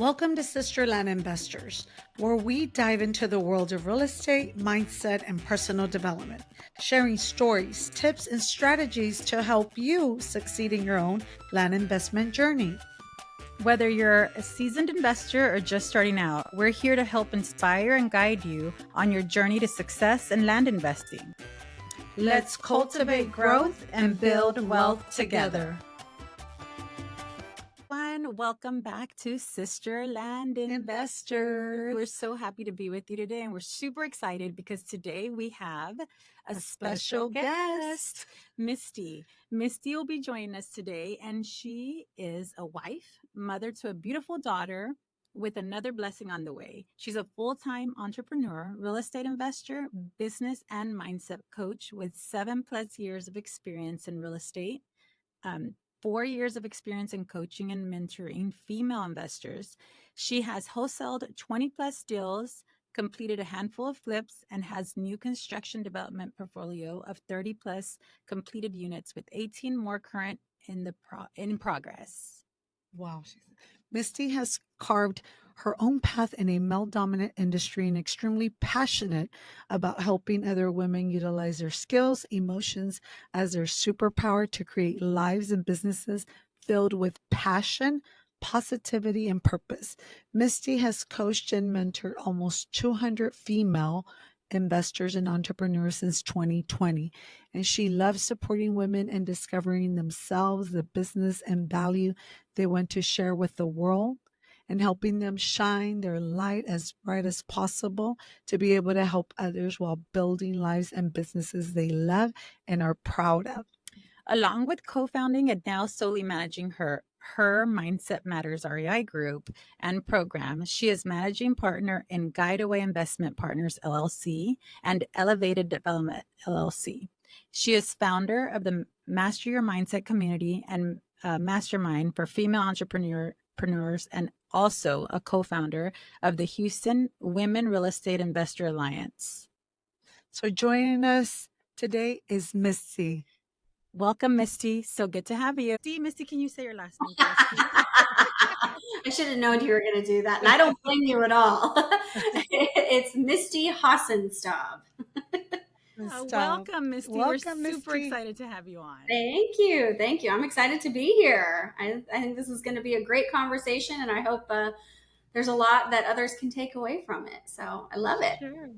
Welcome to Sister Land Investors, where we dive into the world of real estate, mindset, and personal development, sharing stories, tips, and strategies to help you succeed in your own land investment journey. Whether you're a seasoned investor or just starting out, we're here to help inspire and guide you on your journey to success in land investing. Let's cultivate growth and build wealth together. Welcome back to Sister Land Investors. We're so happy to be with you today, and we're super excited because today we have a special guest, Misty. Misty will be joining us today, and she is a wife, mother to a beautiful daughter with another blessing on the way. She's a full-time entrepreneur, real estate investor, business and mindset coach with 7+ years of experience in real estate. 4 years of experience in coaching and mentoring female investors. She has wholesaled 20+ deals, completed a handful of flips, and has new construction development portfolio of 30+ completed units with 18 more current in progress. Wow. Misty has carved her own path in a male-dominant industry and extremely passionate about helping other women utilize their skills, emotions as their superpower to create lives and businesses filled with passion, positivity, and purpose. Misty has coached and mentored almost 200 female investors and entrepreneurs since 2020, and she loves supporting women and discovering themselves, the business and value they want to share with the world, and helping them shine their light as bright as possible to be able to help others while building lives and businesses they love and are proud of. Along with co-founding and now solely managing her Mindset Matters REI group and program, she is managing partner in Guideaway Investment Partners LLC and Elevated Development LLC. She is founder of the Master Your Mindset community and mastermind for female entrepreneurs, and also a co-founder of the Houston Women Real Estate Investor Alliance. So joining us today is Misty. Welcome, Misty. So good to have you. Misty, can you say your last name? I should have known you were going to do that. And I don't blame you at all. It's Misty Hassenstab. Welcome, Misty. We're super excited to have you on. Thank you. Thank you. I'm excited to be here. I think this is going to be a great conversation, and I hope there's a lot that others can take away from it. So I love it. Sure.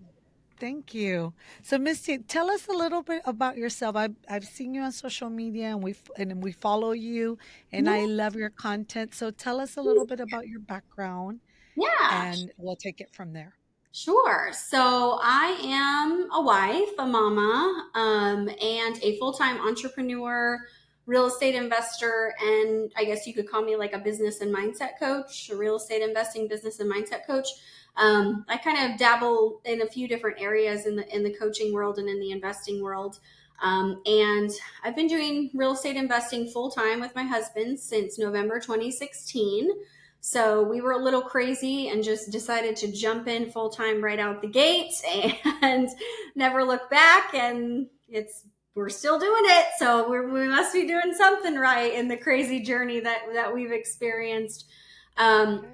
Thank you. So, Misty, tell us a little bit about yourself. I've seen you on social media, and we follow you, and I love your content. So, tell us a little bit about your background. Yeah, and we'll take it from there. Sure. So I am a wife, a mama, and a full-time entrepreneur, real estate investor, and I guess you could call me like a business and mindset coach, a real estate investing business and mindset coach. I kind of dabble in a few different areas in the coaching world and in the investing world. And I've been doing real estate investing full-time with my husband since November 2016. So we were a little crazy and just decided to jump in full-time right out the gate and never look back. And we're still doing it. So we must be doing something right in the crazy journey that we've experienced.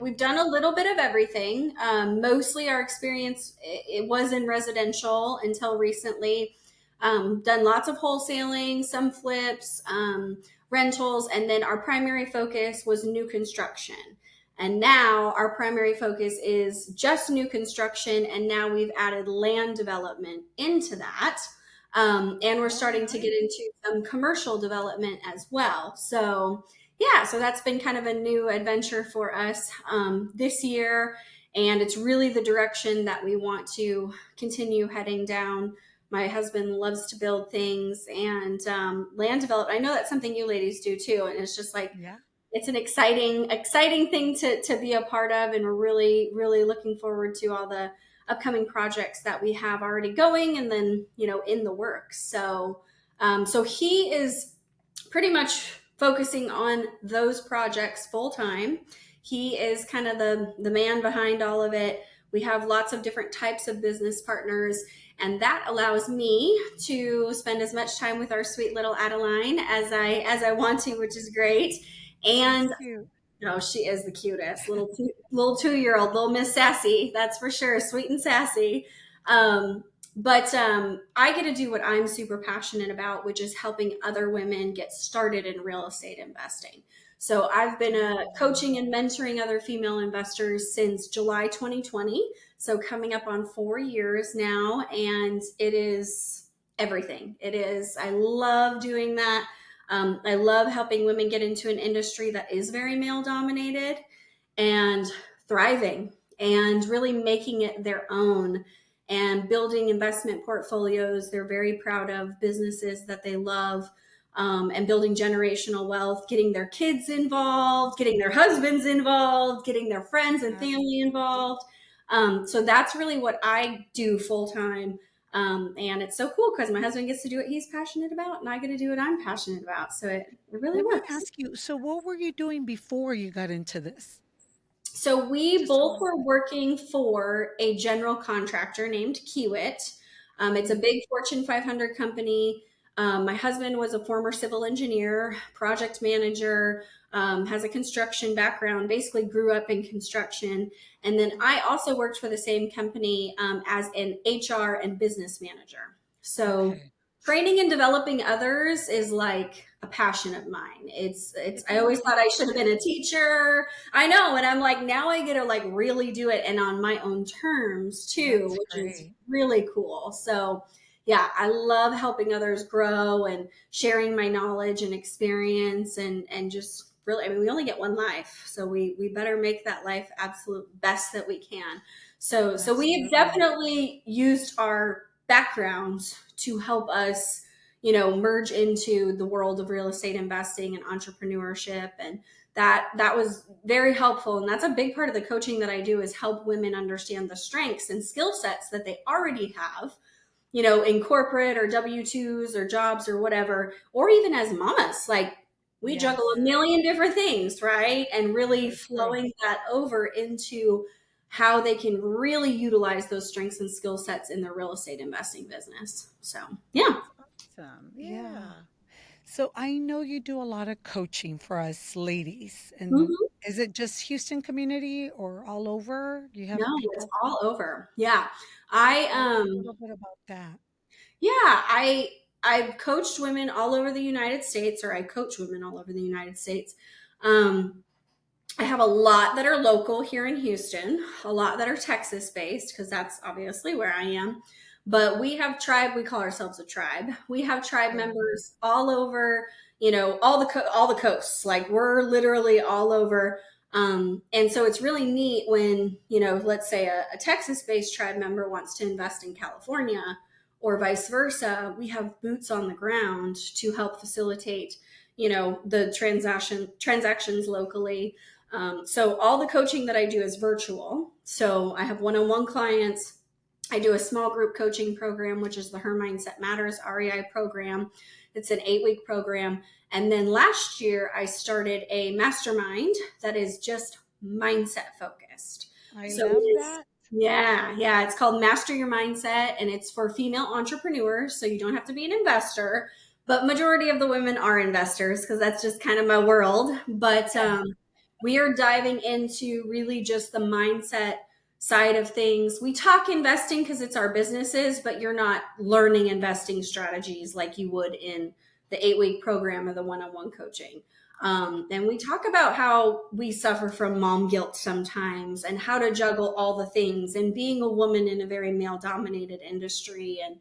We've done a little bit of everything. Mostly our experience, it was in residential until recently. Done lots of wholesaling, some flips, rentals, and then our primary focus was new construction. And now our primary focus is just new construction. And now we've added land development into that. And we're starting to get into some commercial development as well. So yeah, so that's been kind of a new adventure for us this year. And it's really the direction that we want to continue heading down. My husband loves to build things and land development. I know that's something you ladies do too. And it's just like, it's an exciting thing to be a part of. And we're really, really looking forward to all the upcoming projects that we have already going and then, in the works. So, so he is pretty much focusing on those projects full time. He is kind of the man behind all of it. We have lots of different types of business partners, and that allows me to spend as much time with our sweet little Adeline as I want to, which is great. And Oh, she is the cutest little 2-year-old, little Miss Sassy. That's for sure, sweet and sassy. But I get to do what I'm super passionate about, which is helping other women get started in real estate investing. So I've been coaching and mentoring other female investors since July 2020. So coming up on 4 years now, and it is everything. It is. I love doing that. I love helping women get into an industry that is very male dominated and thriving and really making it their own and building investment portfolios they're very proud of, businesses that they love, and building generational wealth, getting their kids involved, getting their husbands involved, getting their friends and family involved. So that's really what I do full time. And it's so cool because my husband gets to do what he's passionate about, and I get to do what I'm passionate about. So it really Let me works. ask you, so what were you doing before you got into this? So we Just a both little were bit. working for a general contractor named Kiewit. It's a Mhm. big Fortune 500 company. My husband was a former civil engineer, project manager, has a construction background, basically grew up in construction. And then I also worked for the same company as an HR and business manager. So Okay. training and developing others is like a passion of mine. It's It I always thought I really should have been a teacher. I know, and I'm like, now I get to like really do it and on my own terms too, That's which is great. really cool. So yeah, I love helping others grow and sharing my knowledge and experience and just really, I mean, we only get one life, so we better make that life absolute best that we can. So we have Absolutely. definitely used our backgrounds to help us, merge into the world of real estate investing and entrepreneurship, and that was very helpful. And that's a big part of the coaching that I do, is help women understand the strengths and skill sets that they already have, in corporate or W-2s or jobs or whatever, or even as mamas. Like, we juggle Yes, a million different things, right? And really very true. flowing that over into how they can really utilize those strengths and skill sets in their real estate investing business. So, yeah. That's awesome. Yeah. Yeah. So I know you do a lot of coaching for us ladies. And Mhm. is it just Houston community or all over? Do you have No, it's people? all over. Yeah. I Tell us a little bit about that. yeah, I've coached women all over the United States, or I coach women all over the United States. Um, I have a lot that are local here in Houston, a lot that are Texas based, because that's obviously where I am. But we have tribe. We call ourselves a tribe. We have tribe Yeah. members all over. All the coasts. Like, we're literally all over. And so it's really neat when, let's say a Texas based tribe member wants to invest in California, or vice versa. We have boots on the ground to help facilitate, the transactions locally. So all the coaching that I do is virtual. So I have one-on-one clients. I do a small group coaching program, which is the Her Mindset Matters REI program. It's an 8-week program. And then last year, I started a mastermind that is just mindset focused. I So it love is, that. yeah, it's called Master Your Mindset, and it's for female entrepreneurs. So you don't have to be an investor, but majority of the women are investors, because that's just kind of my world. But Yes. we are diving into really just the mindset side of things. We talk investing because it's our businesses, but you're not learning investing strategies like you would in the 8-week program or the one-on-one coaching. And we talk about how we suffer from mom guilt sometimes, and how to juggle all the things, and being a woman in a very male dominated industry, and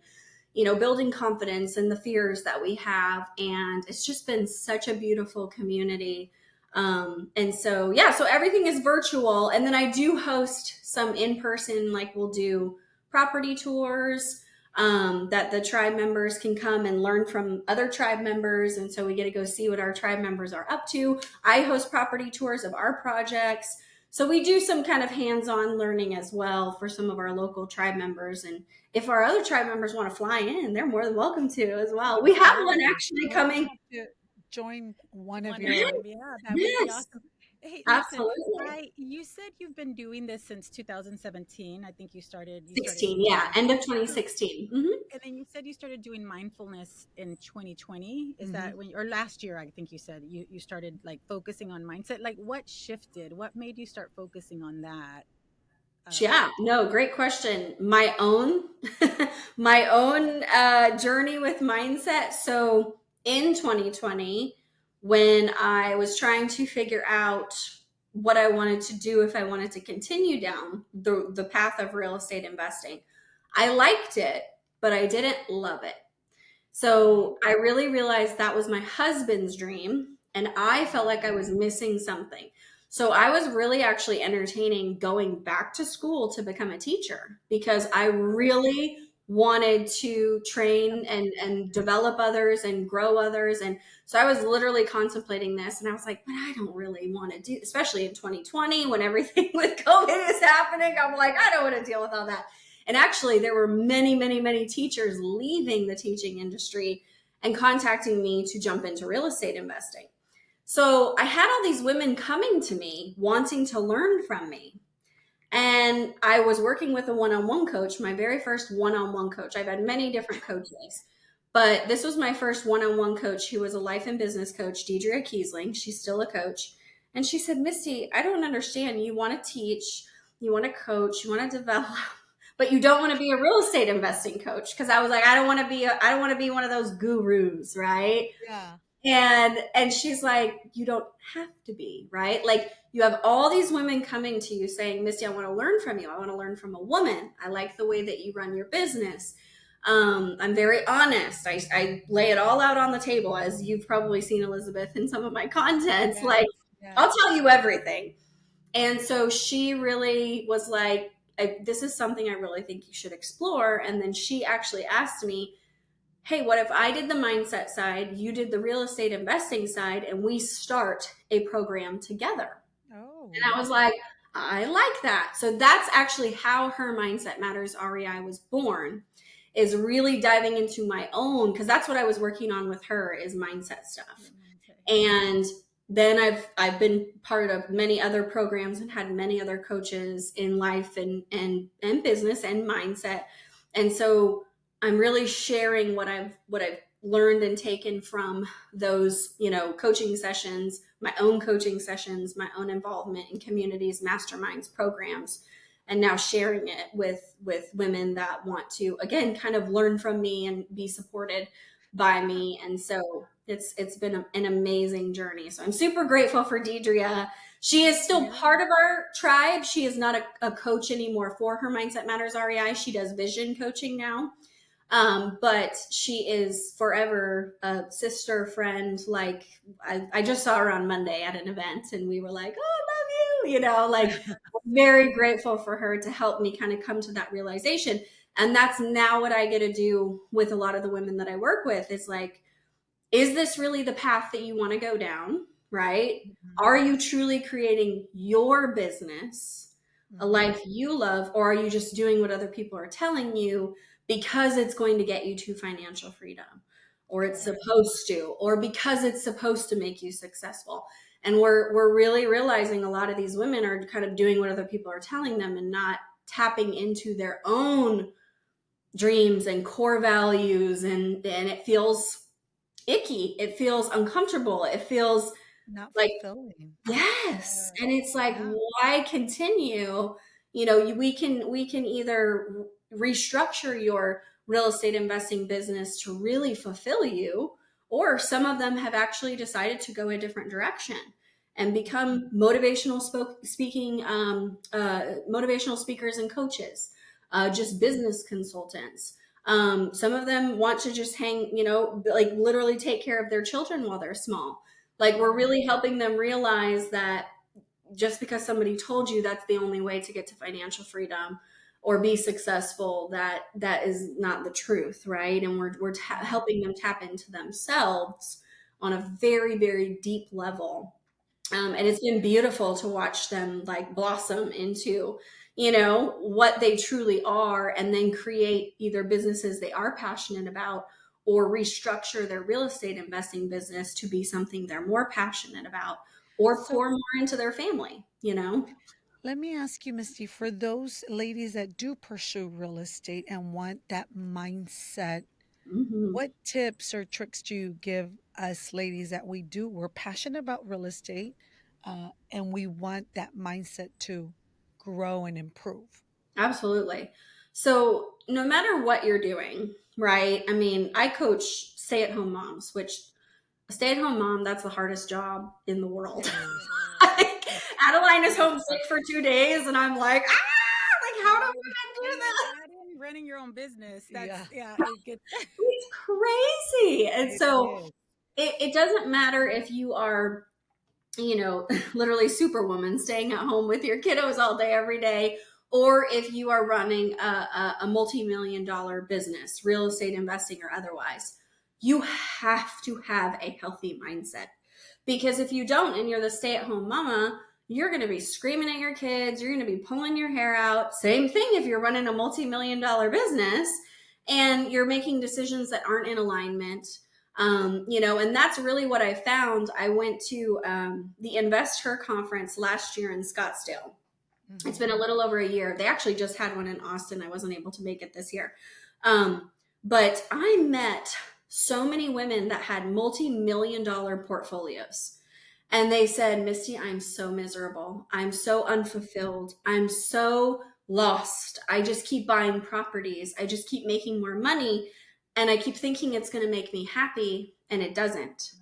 building confidence and the fears that we have. And it's just been such a beautiful community. And so, yeah, so everything is virtual. And then I do host some in person, like, we'll do property tours, that the tribe members can come and learn from other tribe members. And so we get to go see what our tribe members are up to. I host property tours of our projects. So we do some kind of hands on learning as well for some of our local tribe members. And if our other tribe members want to fly in, they're more than welcome to as well. We have one Oh, actually we'll coming. have to join one of One of your them. Yeah, that would be Yes. awesome. Hey, listen, Absolutely. you said you've been doing this since 2017. I think you started 16, doing yeah, it. end of So, 2016. and then you said you started doing mindfulness in 2020. Is Hmm. that when, or last year, I think you said you started like focusing on mindset. Like what shifted? What made you start focusing on that? Um, Yeah, no, great question. My own, my own journey with mindset. So in 2020, when I was trying to figure out what I wanted to do, if I wanted to continue down the path of real estate investing, I liked it, but I didn't love it. mhm, So I really realized that was my husband's dream, and I felt like I mhm. was missing something. So I was really actually entertaining going back to school to become a teacher because I really wanted to train and develop others and grow others. And so I was literally contemplating this, and I was like, but I don't really want to do, especially in 2020 when everything with COVID is happening. I'm like, I don't want to deal with all that. And actually, there were many, many, many teachers leaving the teaching industry and contacting me to jump into real estate investing. So I had all these women coming to me wanting to learn from me. And I was working with a one on one coach, my very first one on one coach. I've had many different coaches, but this was my first one on one coach who was a life and business coach, Deidre Kiesling. She's still a coach. And she said, Misty, I don't understand. You want to teach, you want to coach, you want to develop, but you don't want to be a real estate investing coach. Cause I was like, I don't want to be one of those gurus, right? Yeah. And she's like, you don't have to be, right? Like you have all these women coming to you saying, Misty, I want to learn from you. I want to learn from a woman. I like the way that you run your business. I'm very honest. I lay it all out on the table, as you've probably seen, Elizabeth, in some of my contents. Yes. Like, I'll Yes. tell you everything. And so she really was like, this is something I really think you should explore. And then she actually asked me, hey, what if I did the mindset side, you did the real estate investing side, and we start a program together? Oh. And I was like, I like that. So that's actually how her Mindset Matters REI was born, is really diving into my own, because that's what I was working on with her is mindset Your stuff. mindset. Yeah. And then I've been part of many other programs and had many other coaches in life and business and mindset. And so I'm really sharing what I've learned and taken from those, coaching sessions, my own coaching sessions, my own involvement in communities, masterminds, programs, and now sharing it with women that want to again kind of learn from me and be supported by me. And so it's been an amazing journey. So I'm super grateful for Deidre. She is still Yeah. part of our tribe. She is not a coach anymore for her Mindset Matters REI. She does vision coaching now. But she is forever a sister friend. Like I just saw her on Monday at an event and we were like, oh, I love you, like very grateful for her to help me kind of come to that realization. And that's now what I get to do with a lot of the women that I work with. Is like, is this really the path that you want to go down? Right? Mhm. Are you truly creating your business, a Mhm. life you love, or are you just doing what other people are telling you because it's going to get you to financial freedom, or it's Correct. supposed to, or because it's supposed to make you successful? And we're really realizing a lot of these women are kind of doing what other people are telling them and not tapping into their own dreams and core values, and it feels icky. It feels uncomfortable. It feels Not like, fulfilling. yes. Yes. And it's like, Yeah. why continue? We can either restructure your real estate investing business to really fulfill you, or some of them have actually decided to go a different direction and become motivational speakers and coaches, just business consultants. Some of them want to just hang, like literally take care of their children while they're small. Like we're Mhm. really helping them realize that just because somebody told you that's the only way to get to financial freedom or be successful, that is not the truth, right? And Mhm. helping them tap into themselves on a very, very deep level. And it's been beautiful to watch them like blossom into, what they truly are, and then create either businesses they are passionate about or restructure their real estate investing business to be something they're more passionate about, or So pour more into their family, you know? let me ask you, Misty, for those ladies that do pursue real estate and want that mindset, Hmm. what tips or tricks do you give us ladies that we're passionate about real estate, and we want that mindset to grow and improve? Absolutely. So, no matter what you're doing, right? I mean, I coach stay at home moms, which a stay at home mom, that's the hardest job in the world. It is. Like, It's Adeline is so homesick tough. for 2 days, and I'm like, like, how do Right. women do And then that? add in running your own business. That's Yeah, yeah, it gets It's crazy. And it so, is. it doesn't matter if you are, you know, literally superwoman staying at home with your kiddos all day, every day, or if you are running a multi-million dollar business, real estate investing or otherwise, you have to have a healthy mindset. Because if you don't and you're the stay at home mama, you're going to be screaming at your kids, you're going to be pulling your hair out. Same thing if you're running a multi-million dollar business and you're making decisions that aren't in alignment. You know, and that's really what I found. I went to the Invest Her conference last year in Scottsdale. It's been Hmm. a little over a year. They actually just had one in Austin. I wasn't able to make it this year. Um, but I met so many women that had multi-million dollar portfolios. And they said, Misty, I'm so miserable. I'm so unfulfilled. I'm so lost. I just keep buying properties. I just keep making more money. And I keep thinking it's going to make me happy. And it doesn't.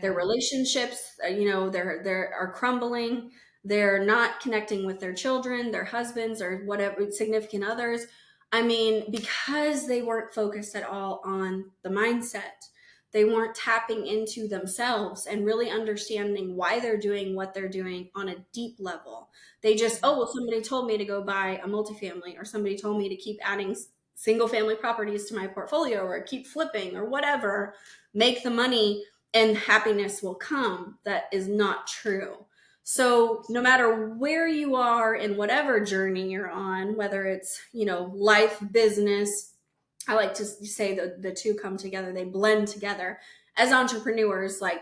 Their Yeah. relationships, you know, they're are crumbling. They're not connecting with their children, their husbands, or whatever significant others. I mean, because they weren't focused at all on the mindset. They weren't tapping into themselves and really understanding why they're doing what they're doing on a deep level. They just, oh, well, somebody told me to go buy a multifamily, or somebody told me to keep adding single family properties to my portfolio, or keep flipping, or whatever, make the money and happiness will come. That is not true. So no matter where you are in whatever journey you're on, whether it's, you know, life, business, I like to say the two come together, they blend together. As entrepreneurs, like,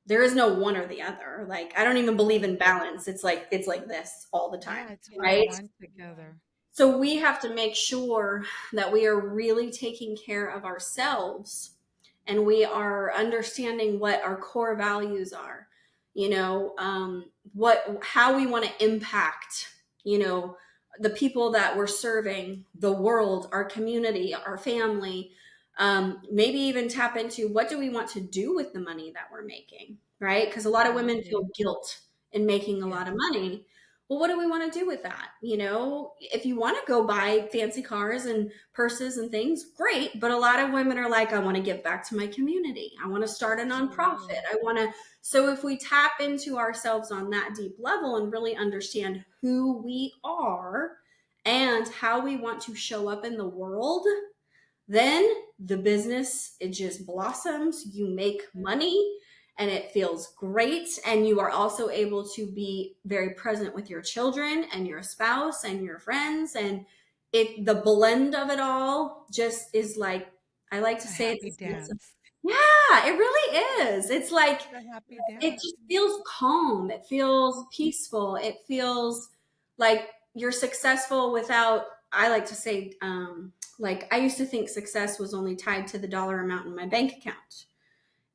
there is no one or the other. Like, I don't even believe in balance. It's like this all the time, Yeah, it's all right? one together. So we have to make sure that we are really taking care of ourselves, and we are understanding what our core values are, you know, how we want to impact, you know, the people that we're serving, the world, our community, our family. Maybe even tap into what do we want to do with the money that we're making, right? Because a lot of women Absolutely. feel guilt in making a lot of Yes. money. Well, what do we want to do with that? You know, if you want to go buy fancy cars and purses and things, great. But a lot of women are like, I want to give back to my community. I want to start a nonprofit. Absolutely. I want to. So if we tap into ourselves on that deep level and really understand who we are and how we want to show up in the world, then the business, it just blossoms. You make money and it feels great. And you are also able to be very present with your children and your spouse and your friends. And the blend of it all just is like, I like to A say happy dance. yeah, it really is. It's like, It's a happy it dance. just feels calm. It feels peaceful. It feels like you're successful without, I like to say, like, I used to think success was only tied to the dollar amount in my bank account.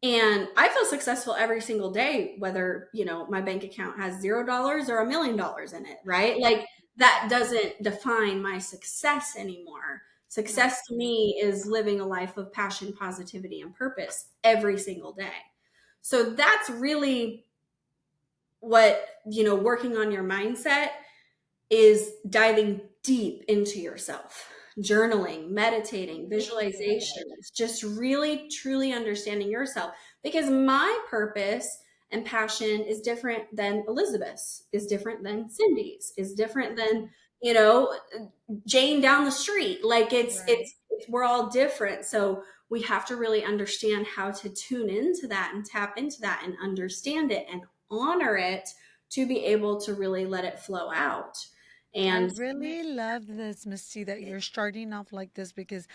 And I feel successful every single day, whether, you know, my bank account has $0 or $1 million in it, right? Like, that doesn't define my success anymore. Success to Absolutely. me is living a life of passion, positivity, and purpose every single day. So that's really what, you know, working on your mindset is diving deep into yourself, journaling, meditating, visualizations, just really truly understanding yourself. Because my purpose and passion is different than Elizabeth's, is different than Cindy's, is different than, you know, Jane down the street. Like, Right. we're all different. So we have to really understand how to tune into that and tap into that and understand it and honor it to be able to really let it flow out. I And really love this, Misty, that you're starting off like this because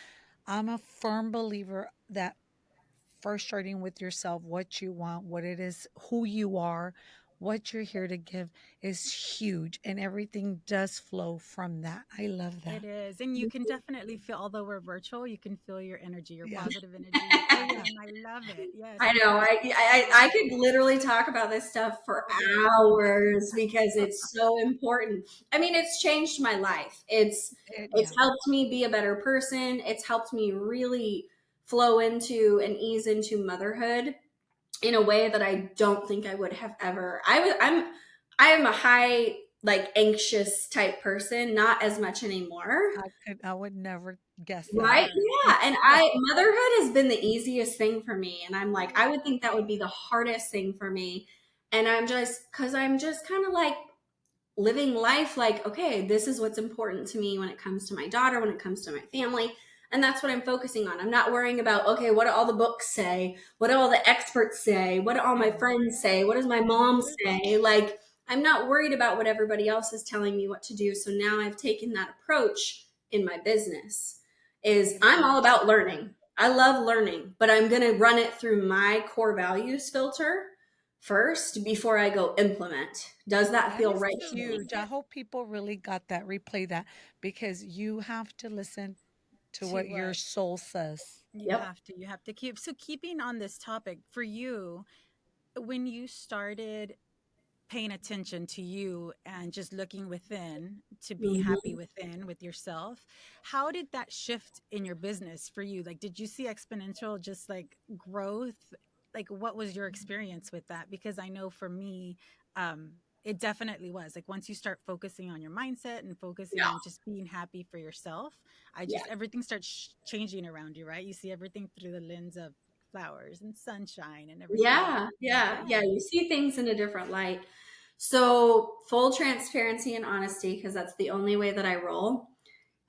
I'm a firm believer that first starting with yourself, what you want, what it is, who you are, what you're here to give is huge. And everything does flow from that. I love It that. is. And you can definitely feel, although we're virtual, you can feel your energy, your Yeah. positive energy. You Oh, come yeah. in. I love it. Yes, I it's know. so I could literally talk about this stuff for it is. hours because it's so important. I mean, it's changed my life. It's Yeah. helped me be a better person. It's helped me really flow into and ease into motherhood in a way that I don't think I would have ever. I am a high like anxious type person, not as much anymore. I would never guess that. Right? Never. Yeah. And motherhood has been the easiest thing for me. And I'm like, I would think that would be the hardest thing for me. And cause I'm just kind of like living life like, okay, this is what's important to me when it comes to my daughter, when it comes to my family. And that's what I'm focusing on. I'm not worrying about, okay, what do all the books say? What do all the experts say? What do all my friends say? What does my mom say? Like, I'm not worried about what everybody else is telling me what to do. So now I've taken that approach in my business is I'm all about learning. I love learning, but I'm going to run it through my core values filter first before I go implement. Does that That feel is right to me? huge. I hope people really got that, replay that, because you have to listen to To what your what? soul says. Yep. You have to keep, so keeping on this topic for you, when you started paying attention to you and just looking within to be happy Mhm. within with yourself, how did that shift in your business for you? Like, did you see exponential just like growth? Like, what was your experience with that? Because I know for me, it definitely was like once you start focusing on your mindset and focusing Yeah. on just being happy for yourself, Yeah. everything starts changing around you, right? You see everything through the lens of flowers and sunshine and everything. Yeah. Yeah. Yeah. Yeah. You see things in a different light. So, full transparency and honesty, because that's the only way that I roll.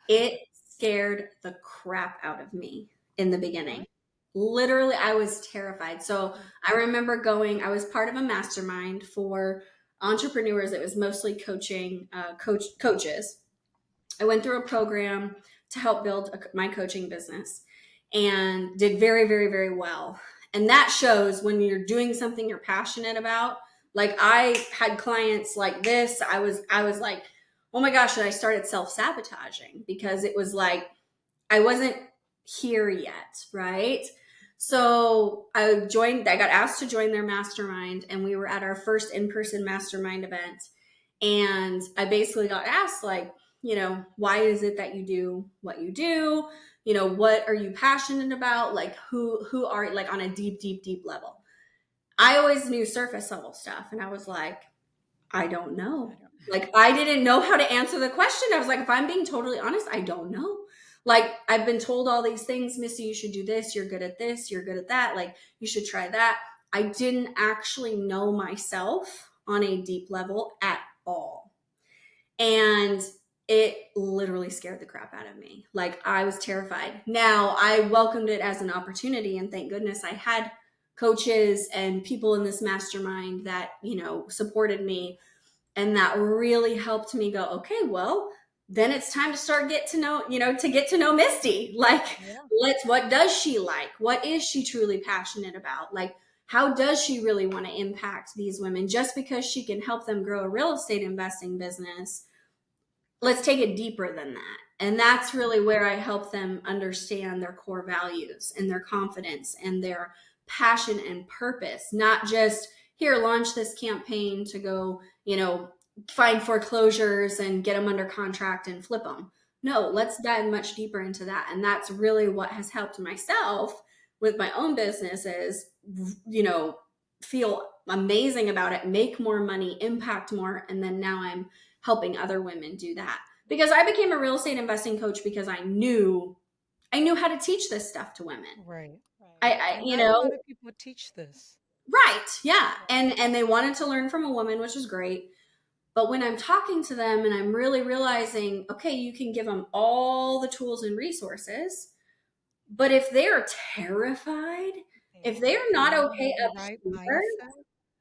It scared the crap out of me in the beginning. What? Literally, I was terrified. So, I remember I was part of a mastermind for entrepreneurs. It was mostly coaching, coaches. I went through a program to help build my coaching business and did very, very, very well. And that shows when you're doing something you're passionate about. Like I had clients like this. I was like, oh my gosh, and I started self-sabotaging because it was like I wasn't here yet, right? So I got asked to join their mastermind, and we were at our first in-person mastermind event. And I basically got asked, like, why is it that you do what you do? What are you passionate about? Like, who are, like, on a deep, deep, deep level? I always knew surface level stuff. And I was like, I don't I know. don't. Like, I didn't know how to answer the question. I was like, if I'm being totally honest, I don't know. Like, I've been told all these things, Missy, you should do this. You're good at this. You're good at that. Like, you should try that. I didn't actually know myself on a deep level at all. And it literally scared the crap out of me. Like, I was terrified. Now, I welcomed it as an opportunity, and thank goodness I had coaches and people in this mastermind that, supported me, and that really helped me go, okay, well, then it's time to start to get to know Misty. Like, Yeah. what does she like? What is she truly passionate about? Like, how does she really want to impact these women? Just because she can help them grow a real estate investing business, let's take it deeper than that. And that's really where I help them understand their core values and their confidence and their passion and purpose, not just here, launch this campaign to go, find foreclosures and get them under contract and flip them. No, let's dive much deeper into that. And that's really what has helped myself with my own business is, feel amazing about it, make more money, impact more. And then now I'm helping other women do that. Because I became a real estate investing coach because I knew how to teach this stuff to women. Right. Right. And not a lot of people teach this. Right. Yeah. And they wanted to learn from a woman, which was great. But when I'm talking to them and I'm really realizing, okay, you can give them all the tools and resources, but if they're terrified, if they're They not don't okay have the up right here, mindset.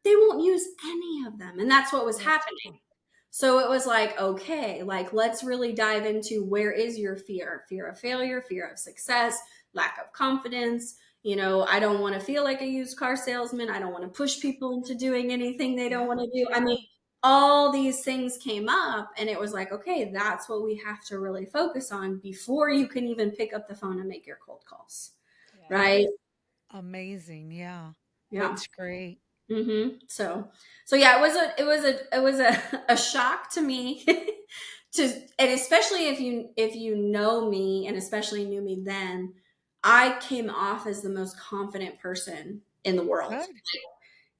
they won't use any of them. And that's what was That's happening. true. So it was like, okay, like let's really dive into where is your fear? Fear of failure, fear of success, lack of confidence, I don't want to feel like a used car salesman. I don't want to push people into doing anything they don't want to do. I mean, all these things came up, and it was like, okay, that's what we have to really focus on before you can even pick up the phone and make your cold calls. Right? Amazing. Yeah. Yeah. That's great. So yeah, it was a shock to me and especially if you know me and especially knew me then, I came off as the most confident person in the world. Good.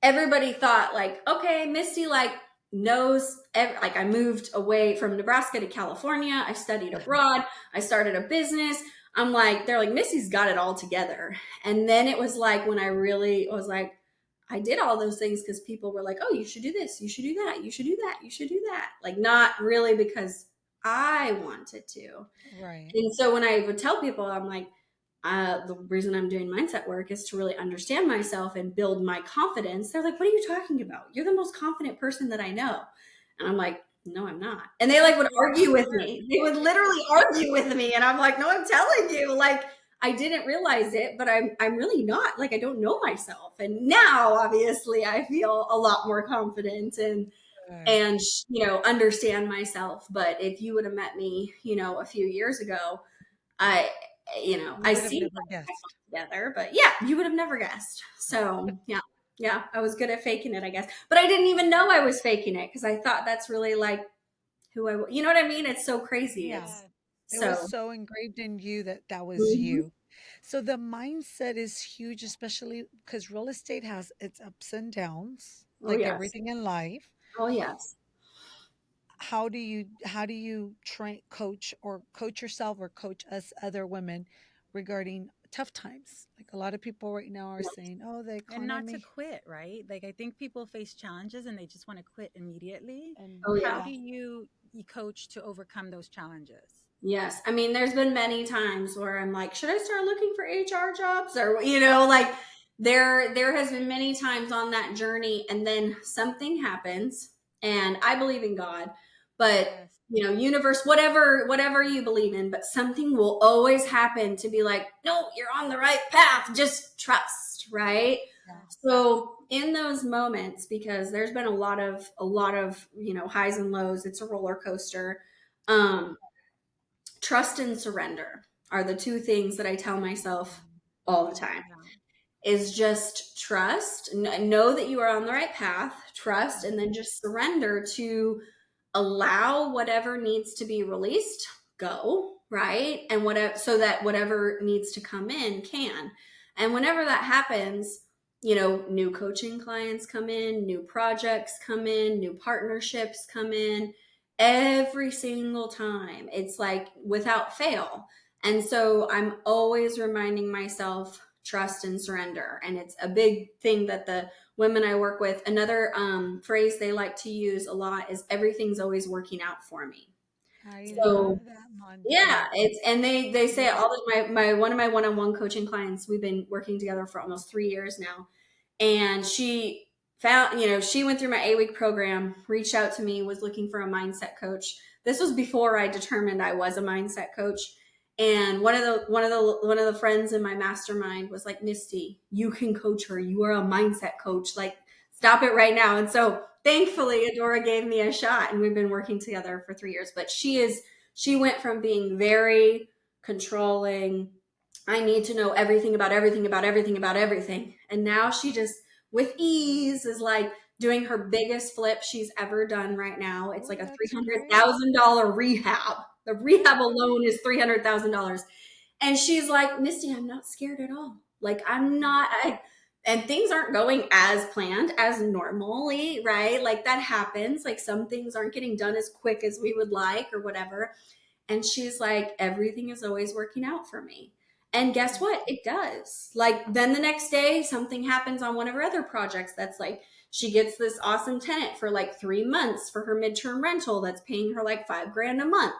Everybody thought like, okay, Misty like knows like I moved away from Nebraska to California. I studied abroad. I started a business. I'm like, they're like, Misty's got it all together. And then it was like when I really was like, I did all those things because people were like, oh, you should do this, you should do that, you should do that, you should do that. Like, not really because I wanted to. Right. And so when I would tell people, I'm like, the reason I'm doing mindset work is to really understand myself and build my confidence. They're like, what are you talking about? You're the most confident person that I know. And I'm like, no, I'm not. And they like would argue with me. They would literally argue with me. And I'm like, no, I'm telling you, like, I didn't realize it, but I'm really not. Like, I don't know myself. And now obviously I feel a lot more confident and understand myself. But if you would have met me, a few years ago, I I Would have see never guessed. together, but yeah, you would have never guessed. So yeah, I was good at faking it, I guess, but I didn't even know I was faking it because I thought that's really like who you know what I mean? It's so crazy. Yeah. It's It was so. so engraved in you that that was Mhm. you. So the mindset is huge, especially because real estate has its ups and downs, Oh like yes. everything in life. Oh yes. How do you train coach yourself or coach us other women regarding tough times? Like a lot of people right now are saying, "Oh, the And not to economy." quit, right? Like I think people face challenges and they just want to quit immediately. And Oh How yeah. do you coach to overcome those challenges? Yes. I mean, there's been many times where I'm like, should I start looking for HR jobs? Or, like there has been many times on that journey and then something happens and I believe in God, but Yes. universe, whatever you believe in, but something will always happen to be like, no, you're on the right path. Just trust, right? Yes. So in those moments, because there's been a lot of, highs and lows, it's a roller coaster. Um, Trust and surrender are the two things that I tell myself all the time. Yeah. Is just trust, know that you are on the right path, trust, and then just surrender to allow whatever needs to be released go, right? And whatever, so that whatever needs to come in can. And whenever that happens, new coaching clients come in, new projects come in, new partnerships come in every single time. It's like without fail. And so I'm always reminding myself trust and surrender. And it's a big thing that the women I work with, another phrase they like to use a lot is everything's always working out for me. I So love that yeah, mantra. it's and they say it all my one of my one-on-one coaching clients, we've been working together for almost 3 years now. And she found, she went through my 8-week program, reached out to me, was looking for a mindset coach. This was before I determined I was a mindset coach. And one of the friends in my mastermind was like, Misty, you can coach her. You are a mindset coach. Like, stop it right now. And so thankfully Adora gave me a shot and we've been working together for 3 years. But she went from being very controlling, I need to know everything about everything about everything about everything. And now she just, with ease, is like doing her biggest flip she's ever done right now. It's Oh, like a that's great. $300,000 rehab. The rehab alone is $300,000. And she's like, Misty, I'm not scared at all. Like, I'm not, and things aren't going as planned as normally, right? Like, that happens. Like, some things aren't getting done as quick as we would like or whatever. And she's like, everything is always working out for me. And guess what? It does. Like, then the next day, something happens on one of her other projects that's like, she gets this awesome tenant for like 3 months for her midterm rental that's paying her like $5,000 a month,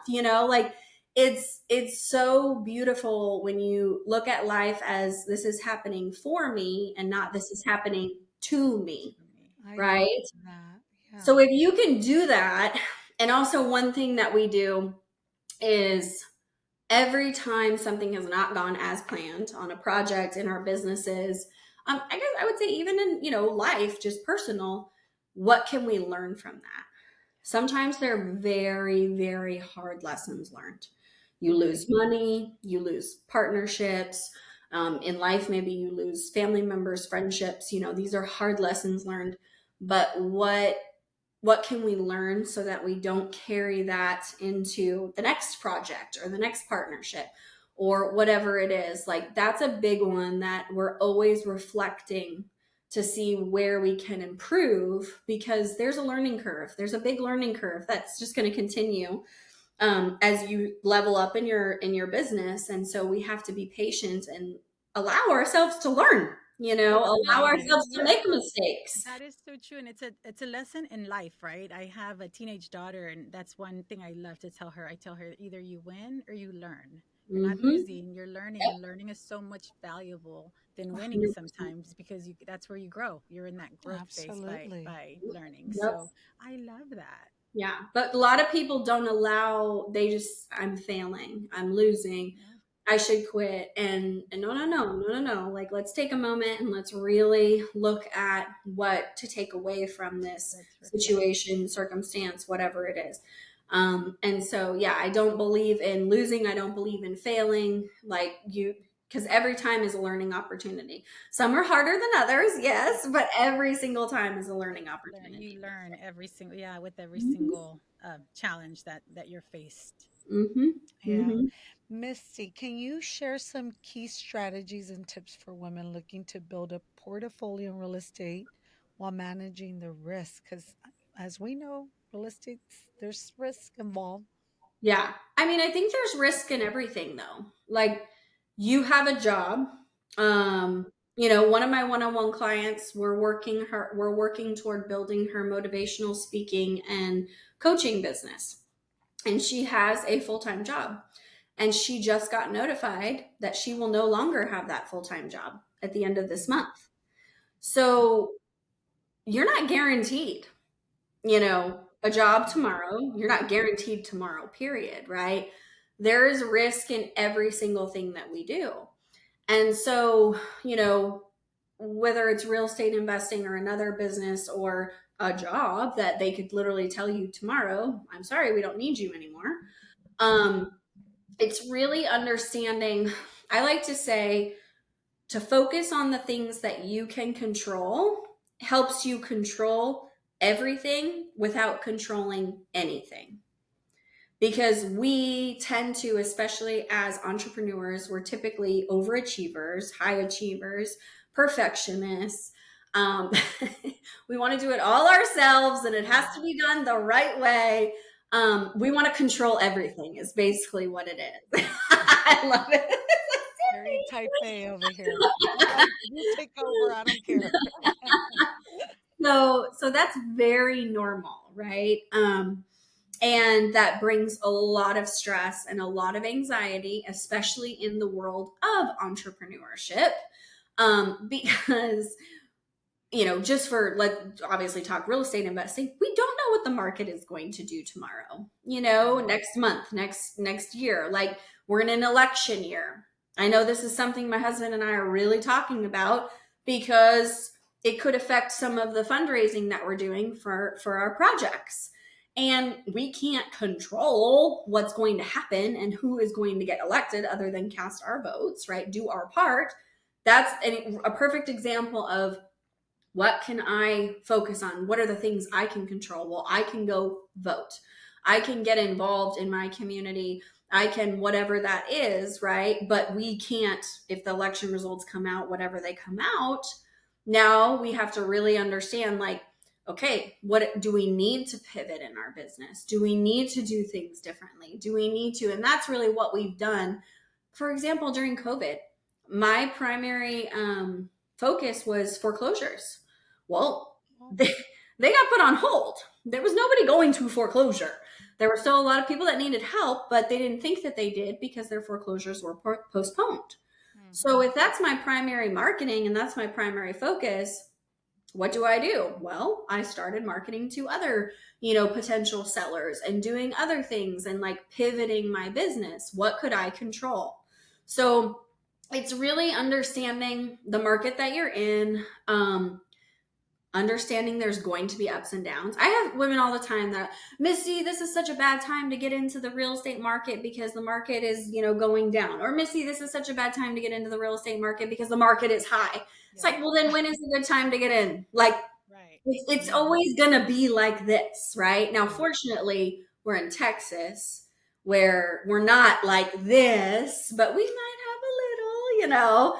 like it's so beautiful when you look at life as this is happening for me and not this is happening to me, I love right? that. Yeah. So if you can do that, and also one thing that we do is every time something has not gone as planned on a project in our businesses, I guess I would say even in, life, just personal, what can we learn from that? Sometimes they're very, very hard lessons learned. You lose money, you lose partnerships. In life, maybe you lose family members, friendships. These are hard lessons learned. But what can we learn so that we don't carry that into the next project or the next partnership or whatever it is? Like, that's a big one that we're always reflecting to see where we can improve, because there's a learning curve. There's a big learning curve that's just going to continue as you level up in your business. And so we have to be patient and allow ourselves to learn, allow Right. ourselves to make Yeah. mistakes. That is so true. And it's a lesson in life, right? I have a teenage daughter, and that's one thing I love to tell her. I tell her either you win or you learn. You're not Mm-hmm. losing, you're learning, Yep. and learning is so much valuable than winning 100%. sometimes, because that's where you grow. You're in that growth phase by Absolutely. learning. Yep. So I love that. Yeah. But a lot of people don't allow, I'm failing, I'm losing, Yeah, I should quit. And no, no, no, no, no, no. Like, let's take a moment and let's really look at what to take away from this let's reflect. situation, circumstance, whatever it is. And so, yeah, I don't believe in losing. I don't believe in failing. Because every time is a learning opportunity. Some are harder than others, yes, but every single time is a learning You opportunity. learn every single, yeah, with every Mm-hmm. single challenge that you're faced. Mm-hmm. Yeah. Mm-hmm. Misty, can you share some key strategies and tips for women looking to build a portfolio in real estate while managing the risk? Because as we know, real estate, there's risk involved. Yeah. I mean, I think there's risk in everything though. Like, you have a job. One of my one-on-one clients, we're working toward building her motivational speaking and coaching business. And she has a full-time job. And she just got notified that she will no longer have that full-time job at the end of this month. So you're not guaranteed, a job tomorrow. You're not guaranteed tomorrow, period, right? There is risk in every single thing that we do. And so, whether it's real estate investing or another business or a job that they could literally tell you tomorrow, I'm sorry, we don't need you anymore. Um, it's really understanding. I like to say, to focus on the things that you can control helps you control everything without controlling anything. Because we tend to, especially as entrepreneurs, we're typically overachievers, high achievers, perfectionists. Um, we want to do it all ourselves and it has Yeah. to be done the right way. We want to control everything, is basically what it is. I love it. Very type A over here. You take over. I don't care. So that's very normal, right? And that brings a lot of stress and a lot of anxiety, especially in the world of entrepreneurship. Because, just for, let's obviously talk real estate investing, we don't know what the market is going to do tomorrow, Right. next month, next year. Like, we're in an election year. I know this is something my husband and I are really talking about, because it could affect some of the fundraising that we're doing for our projects. And we can't control what's going to happen and who is going to get elected, other than cast our votes, right? Do our part. That's a perfect example of, what can I focus on? What are the things I can control? Well, I can go vote. I can get involved in my community. I can, whatever that is, right? But we can't, if the election results come out, whatever they come out, now we have to really understand, like, okay, what do we need to pivot in our business? Do we need to do things differently? Do we need to? And that's really what we've done. For example, during COVID, my primary focus was foreclosures. Well, Oh, they got put on hold. There was nobody going to foreclosure. There were still a lot of people that needed help, but they didn't think that they did, because their foreclosures were postponed. So Hmm. if that's my primary marketing and that's my primary focus, what do I do? Well, I started marketing to other, potential sellers and doing other things and like pivoting my business. What could I control? So it's really understanding the market that you're in, understanding there's going to be ups and downs. I have women all the time that, Misty, this is such a bad time to get into the real estate market because the market is, going down. Or Misty, this is such a bad time to get into the real estate market because the market is high. It's like, well, then when is a good time to get in? Like, it's always going to be like this, right? Now, fortunately, we're in Texas where we're not like this, but we might have a little.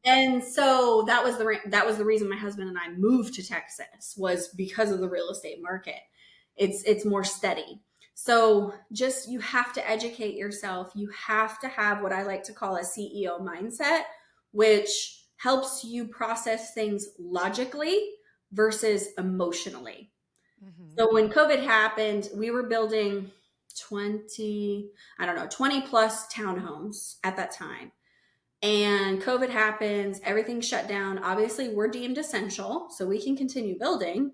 And so that was the reason my husband and I moved to Texas, was because of the real estate market. It's more steady. So just, you have to educate yourself. You have to have what I like to call a CEO mindset, which helps you process things logically versus emotionally. So when COVID happened, we were building 20 plus townhomes at that time. And COVID happens, everything shut down. Obviously, we're deemed essential, so we can continue building.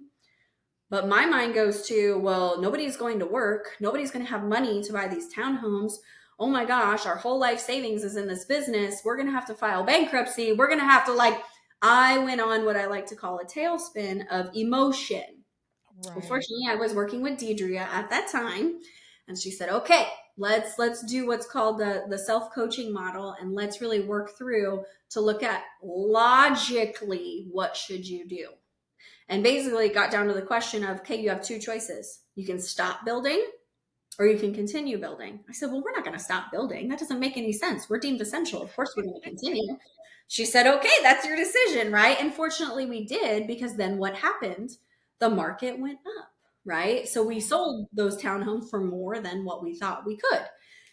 But my mind goes to, well, nobody's going to work. Nobody's going to have money to buy these townhomes. Oh my gosh, our whole life savings is in this business. We're going to have to file bankruptcy. We're going to have to I went on what I like to call a tailspin of emotion. Right. Unfortunately, I was working with Deidre at that time, and she said, okay, let's do what's called the self-coaching model, and let's really work through to look at logically what should you do. And basically it got down to the question of, okay, you have two choices. You can stop building or you can continue building. I said, well, we're not going to stop building. That doesn't make any sense. We're deemed essential. Of course we're going to continue. She said, okay, that's your decision, right? And fortunately we did, because then what happened? The market went up. Right? So we sold those townhomes for more than what we thought we could.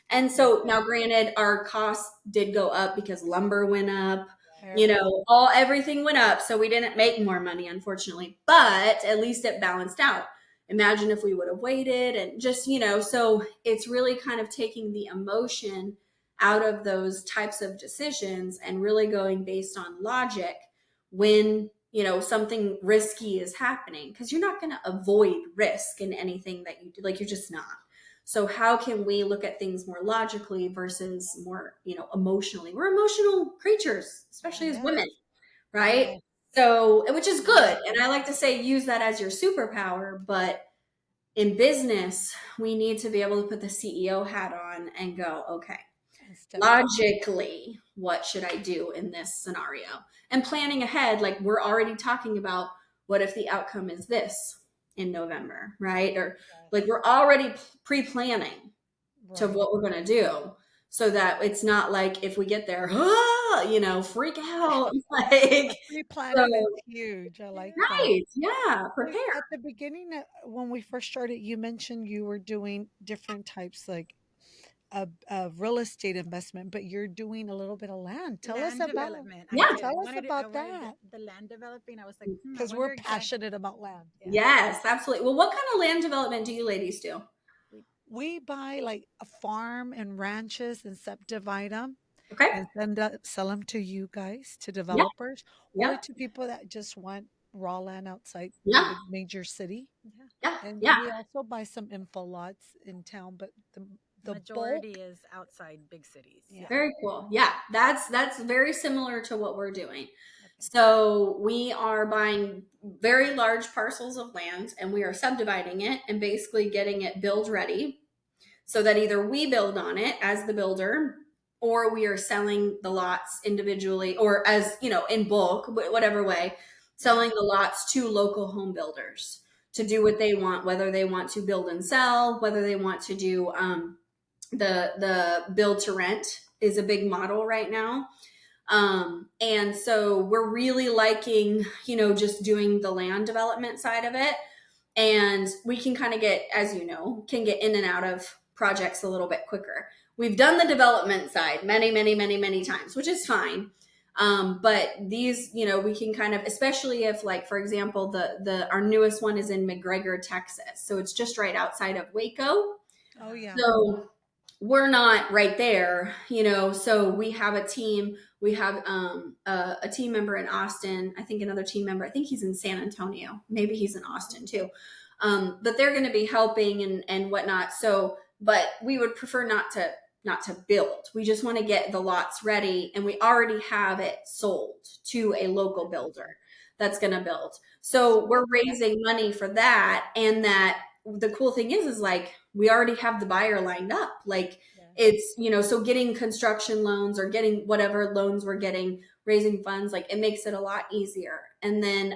And so now, granted, our costs did go up because lumber went up, everything went up. So we didn't make more money, unfortunately, but at least it balanced out. Imagine if we would have waited and just, so it's really kind of taking the emotion out of those types of decisions and really going based on logic when something risky is happening, because you're not going to avoid risk in anything that you do. Like, you're just not. So how can we look at things more logically versus more, emotionally? We're emotional creatures, especially as women, right? So, which is good. And I like to say, use that as your superpower. But in business, we need to be able to put the CEO hat on and go, okay, logically, what should I do in this scenario? And planning ahead, like we're already talking about, what if the outcome is this in November, right? Or like we're already pre-planning to what we're going to do, so that it's not like if we get there, freak out. Like, Pre-planning is huge. I like that. Right. Yeah. Prepare. At the beginning, when we first started, you mentioned you were doing different types, like of real estate investment, but you're doing a little bit of land. Tell us about development. Tell us about that. The land developing. I was like, because we're passionate about land. Yes, absolutely. Well, what kind of land development do you ladies do? We buy like a farm and ranches and subdivide them. Okay. And sell them to you guys, to developers, or to people that just want raw land outside the major city. And we also buy some info lots in town, but the majority is outside big cities. Very cool. Yeah, that's very similar to what we're doing. So we are buying very large parcels of land, and we are subdividing it and basically getting it build ready, so that either we build on it as the builder, or we are selling the lots individually, or as, in bulk, whatever way, selling the lots to local home builders to do what they want, whether they want to build and sell, whether they want to do the build to rent is a big model right now. And so we're really liking, just doing the land development side of it. And we can kind of get, as can get in and out of projects a little bit quicker. We've done the development side many, many, many, many times, which is fine. But these, we can kind of, especially if, like, for example, our newest one is in McGregor, Texas. So it's just right outside of Waco. Oh yeah. So we're not right there, so we have a team. We have a team member in Austin. I think another team member, I think he's in San Antonio. Maybe he's in Austin too. But they're going to be helping and whatnot. So, but we would prefer not to build. We just want to get the lots ready, and we already have it sold to a local builder that's going to build. So we're raising money for that, and that the cool thing is like we already have the buyer lined up. Like it's, so getting construction loans or getting whatever loans we're getting, raising funds, like it makes it a lot easier. And then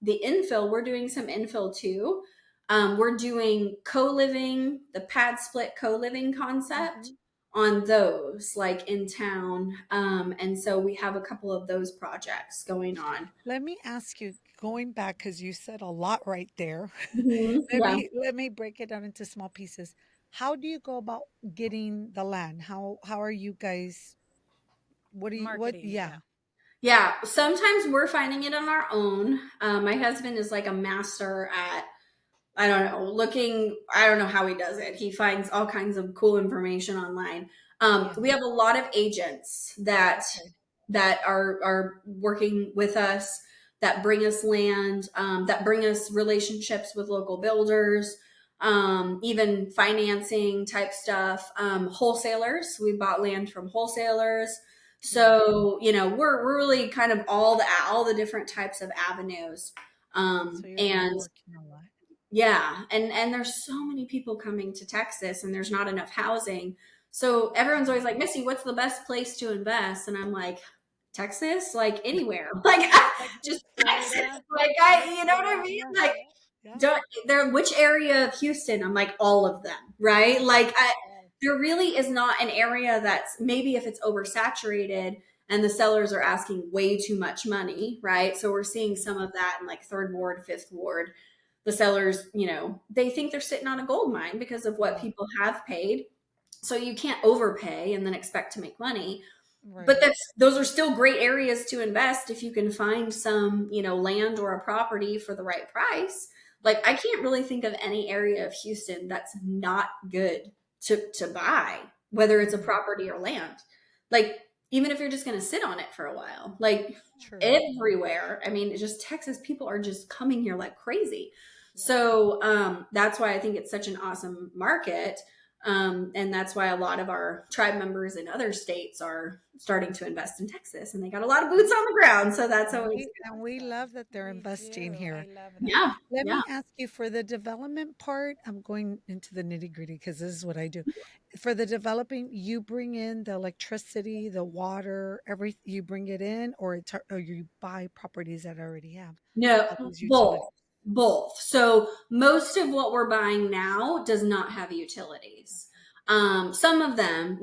the infill, we're doing some infill too. We're doing co-living, the pad split co-living concept on those, like in town. And so we have a couple of those projects going on. Let me ask you, going back, because you said a lot right there. let Yeah. me let me break it down into small pieces. How do you go about getting the land? How are you guys? What do you what? Marketing. Yeah. Yeah, sometimes we're finding it on our own. My husband is like a master at, I don't know, looking, I don't know how he does it. He finds all kinds of cool information online. Yeah. We have a lot of agents that Okay. are working with us, that bring us land, that bring us relationships with local builders, even financing type stuff, wholesalers. We bought land from wholesalers. So, we're really kind of all the different types of avenues. So you're And networking a lot. yeah, and there's so many people coming to Texas, and there's not enough housing. So everyone's always like, Missy, what's the best place to invest? And I'm like, Texas, like anywhere, like Texas, just Texas, Florida, like you know what I mean? yeah, Like, yeah. don't there? Which area of Houston? I'm like, all of them, right? Like, there really is not an area that's, maybe if it's oversaturated and the sellers are asking way too much money, right? So we're seeing some of that in like third ward, fifth ward. The sellers, they think they're sitting on a gold mine because of what Yeah. people have paid. So you can't overpay and then expect to make money. But Right. those are still great areas to invest if you can find some, land or a property for the right price. Like, I can't really think of any area of Houston that's not good to buy, whether it's a Mhm. property or land. Like, even if you're just going to sit on it for a while, like True. everywhere. I mean, it's just Texas, people are just coming here like crazy. Yeah. So that's why I think it's such an awesome market. And that's why a lot of our tribe members in other states are starting to invest in Texas, and they got a lot of boots on the ground. So that's And always we good. and we love that they're Me investing too. I here. love that. Yeah. Let Yeah. me ask you for the development part. I'm going into the nitty gritty because this is what I do. For the developing, you bring in the electricity, the water, everything. You bring it in, or you buy properties that already have No, all those both. utilities. Both. So most of what we're buying now does not have utilities. Some of them,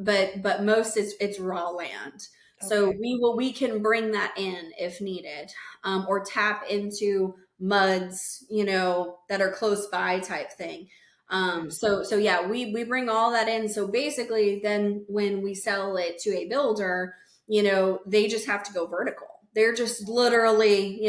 but most it's raw land. So Okay. we can bring that in if needed, or tap into muds, that are close by type thing. Okay. So yeah, we bring all that in. So basically, then when we sell it to a builder, they just have to go vertical. They're just literally,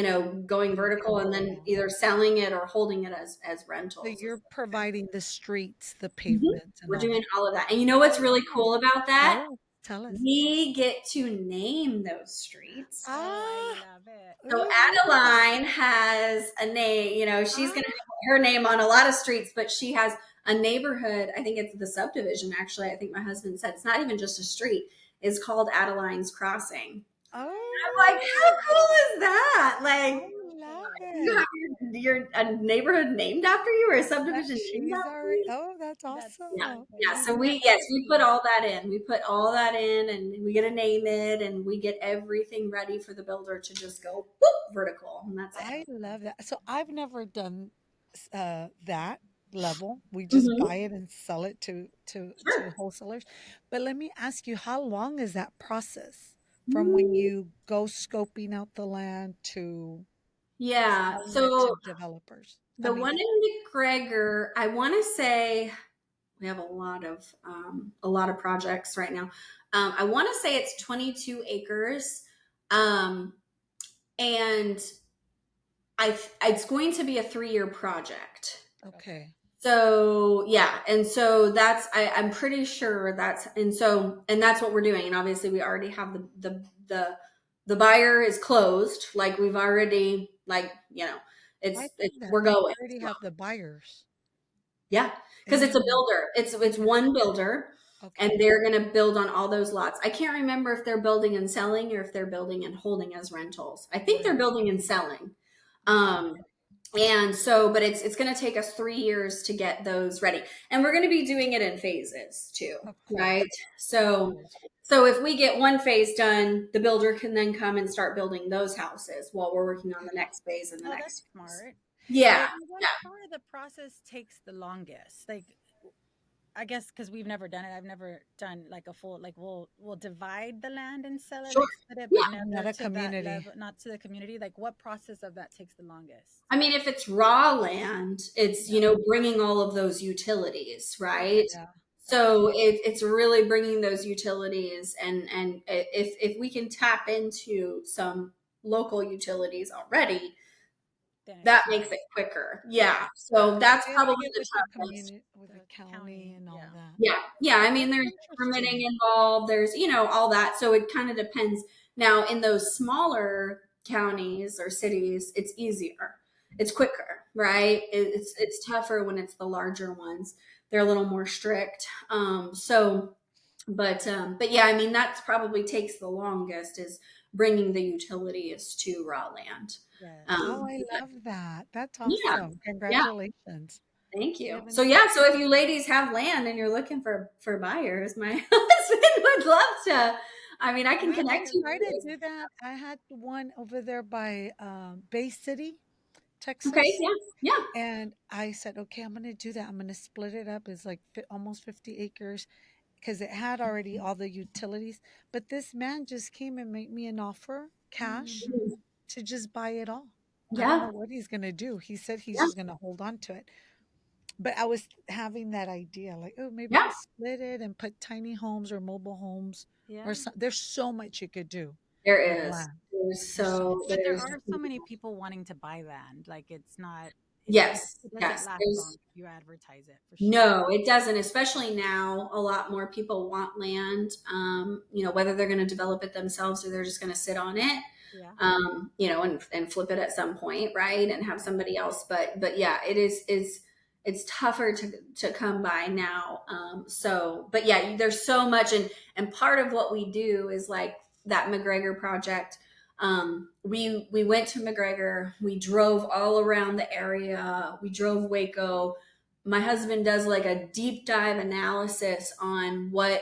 going vertical and then Yeah. either selling it or holding it as So rentals. you're providing the streets, the Mhm. pavements, and We're all doing that. all of that. And you know what's Oh really wow. cool about that? Tell us. Tell us. We get to name those streets. Oh, I Ah. love it. So Ooh. Adeline has a name, she's going to Ah. have her name on a lot of streets, but she has a neighborhood. I think it's the subdivision, actually. I think my husband said it's not even just a street. It's called Adeline's Crossing. I'm like, Oh. how cool is that? I Like, love you have it. your a neighborhood named after you, or a That subdivision named she's after already. you? Oh, that's That's Yeah, so awesome. yeah. good. So we put all that in. We put all that in, and we get to name it, and we get everything ready for the builder to just go whoop, vertical, and that's it. I love that. So I've never done that level. We just Hmm. buy it and sell it to Sure. wholesalers. But let me ask you, how long is that process from when Mm, you go scoping out the land to yeah. selling it to So developers? I the mean, one in McGregor, I want to say we have a lot of projects right now. I want to say it's 22 acres. Um, and it's going to be a 3-year project. Okay. okay. So yeah, and so I'm pretty sure and that's what we're doing. And obviously we already have the buyer is closed. Like we've already I it's think that we're they going. already have the buyers. Yeah, because it's a And builder. It's one builder, and okay. they're going to build on all those lots. I can't remember if they're building and selling or if they're building and holding as rentals. I think they're Right. building and selling. Okay. Um, and so, but it's going to take us 3 years to get those ready, and we're going to be doing it in phases too, Of right? course. Of So, course. so if we get one phase done, the builder can then come and start building those houses while we're working on the next phase and the Oh, that's next phase. smart. Yeah, And what yeah, part of the process takes the longest? Like, I guess because we've never done it. I've never done like a full like we'll divide the land and sell it, sure. like split it, Yeah. but Not never a to that community. level, not to the community. Like, what process of that takes the longest? I mean, if it's raw land, it's, Yeah. bringing all of those utilities, Okay. right? Yeah. That's So true. it's really bringing those utilities, and if we can tap into some local utilities already, Then it's that smart. makes it quicker. Yeah. Yeah. So that's They have to probably get the with the toughest. community, with the The county county. and all Yeah. that. Yeah. Yeah. I mean, That's there's permitting interesting. involved, there's, all that. So it kind of depends. Now, in those smaller counties or cities, it's easier. It's quicker, right? It's tougher when it's the larger ones. They're a little more strict. But yeah, I mean, that's probably takes the longest is bringing the utilities to raw land. Yes. Oh, I But love that. That's yeah, awesome. yeah. Congratulations. Thank We you. haven't So seen. yeah, so if you ladies have land and you're looking for buyers, my husband would love to. I mean, I can I connect you try to with. do that. I had one over there by Bay City, Okay, Texas. yeah, yeah, And I said, okay, I'm going to do that. I'm going to split it up. It's like almost 50 acres because it had already all the utilities. But this man just came and made me an offer, cash, Mm-hmm. to just buy it all. I don't yeah, know what he's going to do. He said he's yeah, just going to hold on to it. But I was having that idea like, oh, maybe yeah. I'll split it and put tiny homes or mobile homes or Yeah. something. There's so much you could do with There is. land. There's There's so so much But you there could there's do. are so many people wanting to buy land. Like, it's not. yes, It doesn't yes. last long There's if you advertise it for sure. no, it doesn't. Especially now, a lot more people want land. Whether they're going to develop it themselves or they're just going to sit on it. Yeah. And flip it at some point, right? And have somebody else. But yeah, it's tougher to come by now. But yeah, there's so much, and part of what we do is like that McGregor project. We went to McGregor. We drove all around the area. We drove Waco. My husband does like a deep dive analysis on what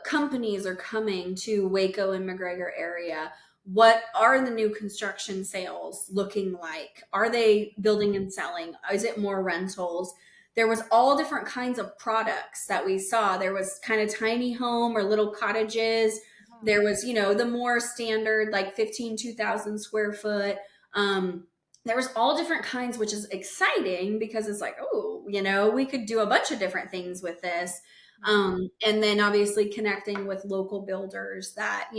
companies are coming to Waco and McGregor area. What are the new construction sales looking like? Are they building and selling? Is it more rentals? There was all different kinds of products that we saw. There was kind of tiny home or little cottages. Oh. There was, the more standard, like 2,000 square foot. There was all different kinds, which is exciting because it's like, oh, we could do a bunch of different things with this. Yeah. And then obviously connecting with local builders that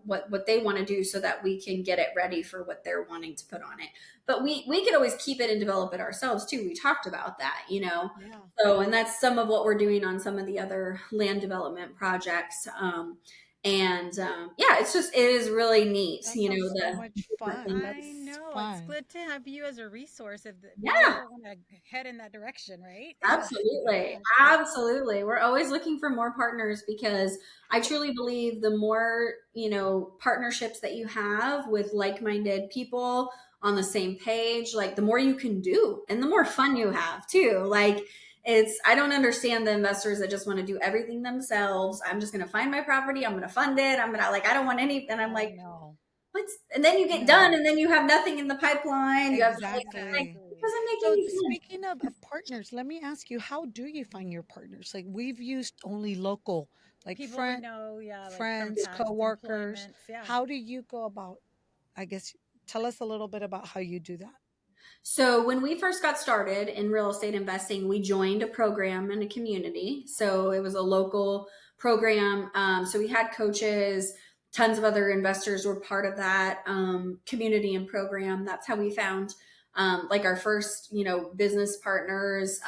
what they want to do so that we can get it ready for what they're wanting to put on it. But we could always keep it and develop it ourselves too. We talked about that. Yeah. So, and that's some of what we're doing on some of the other land development projects. Yeah, it is really neat. That sounds so The much different fun. things. I That's know. It's fun. good to have you as a resource if we Yeah. ever want to head in that direction, right? Absolutely. Yeah. Absolutely. We're always looking for more partners because I truly believe the more, partnerships that you have with like-minded people on the same page, like the more you can do and the more fun you have too. Like I don't understand the investors that just want to do everything themselves. I'm just going to find my property. I'm going to fund it. I don't want any, and I'm Oh, like, no. and then you get No. done and then you have nothing in the pipeline. You have like, Exactly. it Exactly. doesn't make So any sense. speaking of partners, let me ask you, how do you find your partners? Like we've used only local, like People we know, yeah, like from friends, past coworkers. employments. Yeah. How do you go about, I guess, tell us a little bit about how you do that. So when we first got started in real estate investing, we joined a program in a community. So it was a local program. So we had coaches, tons of other investors were part of that community and program. That's how we found like our first, business partners,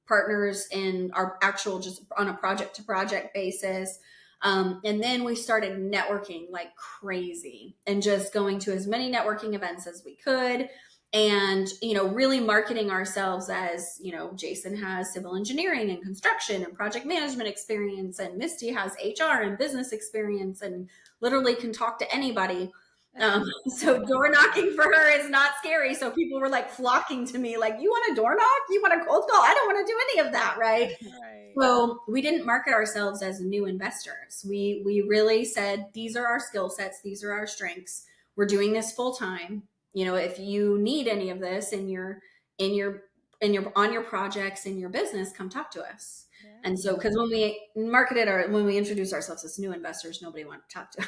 partners in our actual, just on a project to project basis. And then we started networking like crazy and just going to as many networking events as we could. And, really marketing ourselves as, Jason has civil engineering and construction and project management experience, and Misty has HR and business experience and literally can talk to anybody. So door knocking for her is not scary. So people were like flocking to me, like, you want a door knock? You want a cold call? I don't want to do any of that. Right. Right. So we didn't market ourselves as new investors. We really said, these are our skill sets. These are our strengths. We're doing this full time. If you need any of this in your on your projects in your business, come talk to us. Yeah. And so, because when we introduce ourselves as new investors, nobody wanted to talk to us.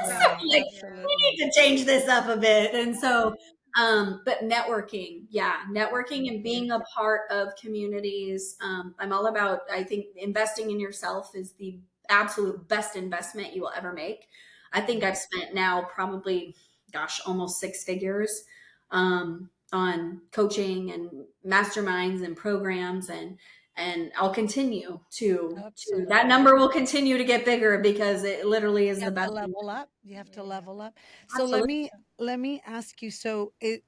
So we need to change this up a bit. And so, but networking and being a part of communities. I'm all about, I think investing in yourself is the absolute best investment you will ever make. I think I've spent now probably, almost 6 figures, on coaching and masterminds and programs, and I'll continue to that number will continue to get bigger because it literally is the best. Level up. You have to level up. So let me ask you. So the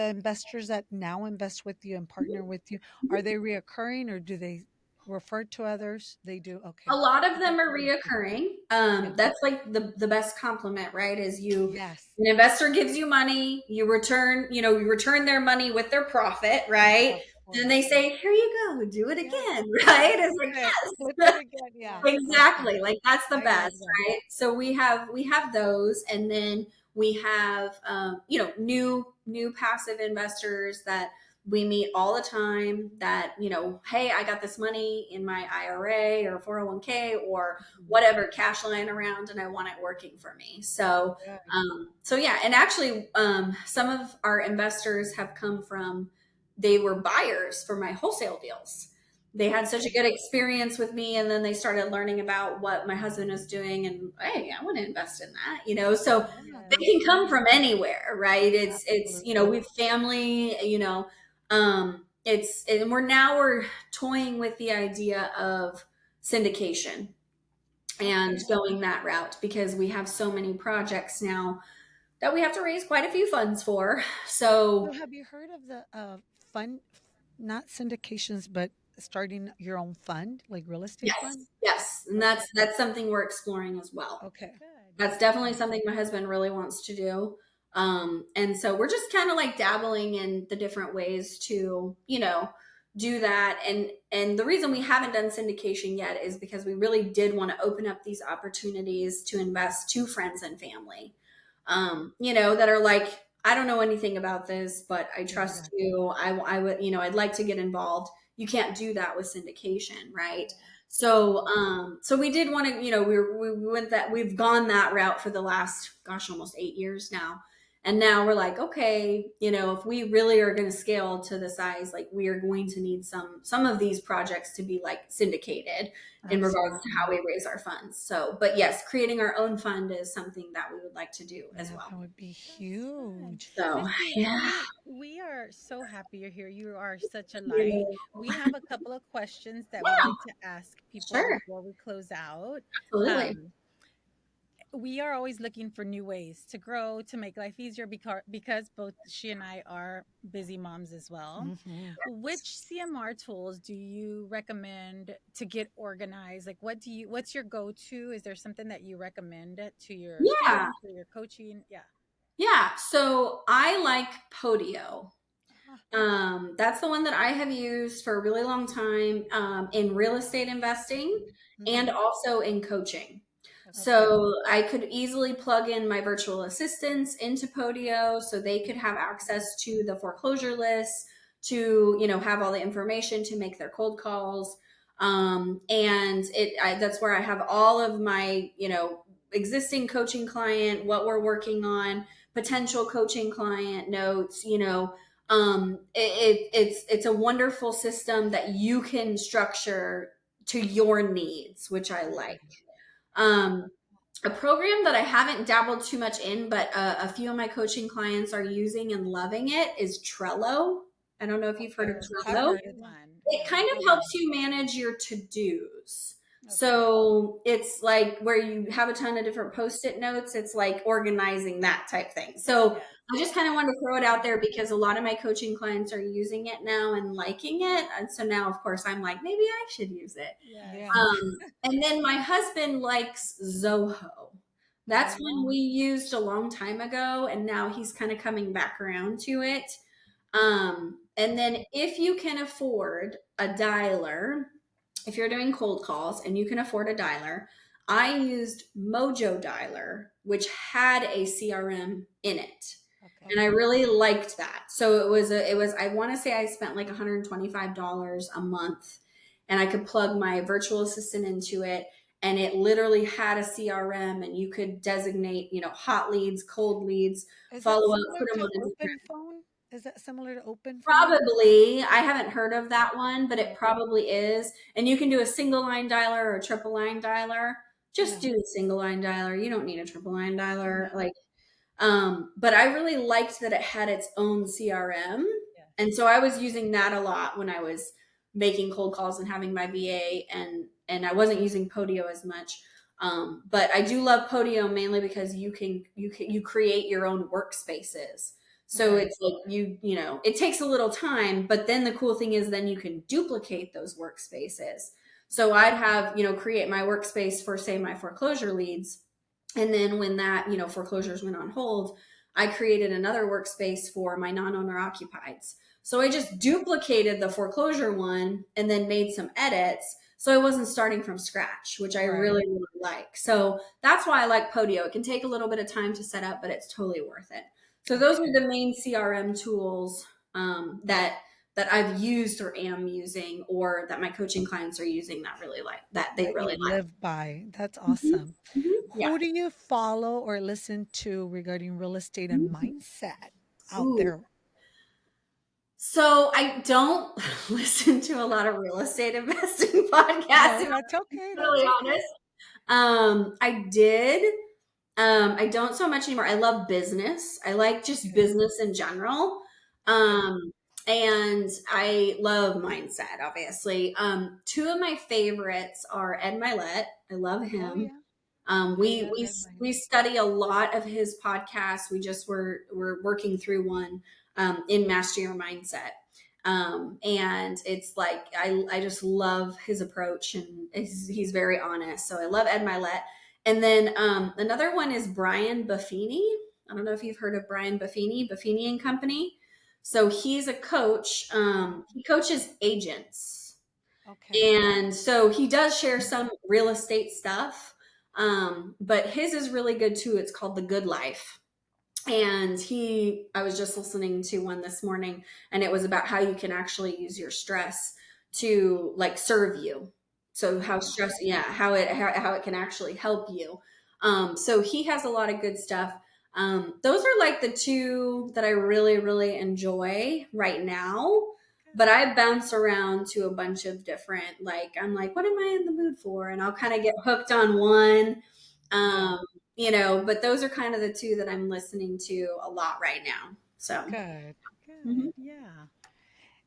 investors that now invest with you and partner with you, are they reoccurring or do they refer to others? They do. Okay. A lot of them are reoccurring. That's like the best compliment, right? Is an investor gives you money, you return their money with their profit, right? And they say, here you go, do it again, right? It's like, yes. Flip it again. Yeah. Exactly. Like that's the best, right? So we have those, and then we have new passive investors that we meet all the time that, hey, I got this money in my IRA or 401k or whatever cash lying around and I want it working for me. So, yeah. And actually, some of our investors have come from, they were buyers for my wholesale deals. They had such a good experience with me, and then they started learning about what my husband was doing, and hey, I want to invest in that, so they can come from anywhere, right? It's we've family, and we're toying with the idea of syndication and going that route, because we have so many projects now that we have to raise quite a few funds for. So have you heard of the fund, not syndications, but starting your own fund, like real estate fund? Yes. And that's something we're exploring as well. Okay. That's definitely something my husband really wants to do. And so we're just kind of like dabbling in the different ways to, do that. And the reason we haven't done syndication yet is because we really did want to open up these opportunities to invest to friends and family, that are like, I don't know anything about this, but I trust you. I would, I'd like to get involved. You can't do that with syndication, right? So, so we did want to, we've gone that route for the last, almost 8 years now. And now we're like, okay, if we really are going to scale to the size, like we are going to need some of these projects to be like syndicated in regards to how we raise our funds. So, but yes, creating our own fund is something that we would like to do as well. That would be huge. So, Misty, we are so happy you're here. You are such a light. We have a couple of questions that we'd like to ask people before we close out. Absolutely. We are always looking for new ways to grow, to make life easier, because both she and I are busy moms as well. Mm-hmm. Which CMR tools do you recommend to get organized? Like, what's your go-to? Is there something that you recommend to your students or your coaching? Yeah. So I like Podio. That's the one that I have used for a really long time, in real estate investing and also in coaching. So I could easily plug in my virtual assistants into Podio so they could have access to the foreclosure lists, to, have all the information to make their cold calls. And that's where I have all of my, existing coaching client, what we're working on, potential coaching client notes, it's a wonderful system that you can structure to your needs, which I like. A program that I haven't dabbled too much in, but a few of my coaching clients are using and loving it is Trello. I don't know if you've heard of I've Trello. heard of that. It kind of I've helps heard. you manage your to-dos. Okay. So it's like where you have a ton of different post-it notes. It's like organizing that type thing. So Yes. I just kind of wanted to throw it out there because a lot of my coaching clients are using it now and liking it. And so now, of course, I'm like, maybe I should use it. Yes. Yeah. And then my husband likes Zoho. That's Oh, one we used a long time ago, and now he's kind of coming back around to it. And then if you can afford a dialer, if you're doing cold calls and you can afford a dialer, I used Mojo Dialer, which had a CRM in it. Okay. And I really liked that. So I want to say I spent like $125 a month, and I could plug my virtual assistant into it. And it literally had a CRM, and you could designate, hot leads, cold leads, is that follow up, similar put them to on a Open different. Phone? Is that similar to Open Phone? Probably. I haven't heard of that one, but Yeah. it probably is. And you can do a single line dialer or a triple line dialer. Just Yeah. do a single line dialer. You don't need a triple line dialer. No. But I really liked that it had its own CRM. Yes. And so I was using that a lot when I was making cold calls and having my VA, and I wasn't using Podio as much. But I do love Podio mainly because you create your own workspaces. So Right. it's like it takes a little time, but then the cool thing is then you can duplicate those workspaces. So I'd have, create my workspace for, say, my foreclosure leads. And then when that, foreclosures went on hold, I created another workspace for my non-owner occupieds. So I just duplicated the foreclosure one and then made some edits. So I wasn't starting from scratch, which I really, really like. So that's why I like Podio. It can take a little bit of time to set up, but it's totally worth it. So those are the main CRM tools that I've used or am using, or that my coaching clients are using that they That really you like. live by. That's Mhm, awesome. yeah. Who do you follow or listen to regarding real estate and mindset out Ooh. there? So I don't listen to a lot of real estate investing podcasts, No, if that's okay. I'm That's really okay. honest. I did. I don't so much anymore. I love business. I like just Okay. business in general. Okay. Um, and I love mindset, obviously. Two of my favorites are Ed Mylett. I love Oh him. yeah. I We love we Ed we Mylett. study a lot of his podcasts. We just we're working through one in Master Your Mindset, and it's like I just love his approach, and he's very honest. So I love Ed Mylett. And then another one is Brian Buffini. I don't know if you've heard of Brian Buffini, Buffini and Company. So he's a coach. He coaches agents, Okay. and so he does share some real estate stuff, but his is really good too. It's called The Good Life. And I was just listening to one this morning, and it was about how you can actually use your stress to like serve you. So how Oh, stress, yeah, how it can actually help you. So he has a lot of good stuff. Those are like the two that I really, really enjoy right now. But good. I bounce around to a bunch of different, like, I'm like, what am I in the mood for? And I'll kind of get hooked on one. Yeah. Um, but those are kind of the two that I'm listening to a lot right now. So, Good. mhm. Good. Yeah.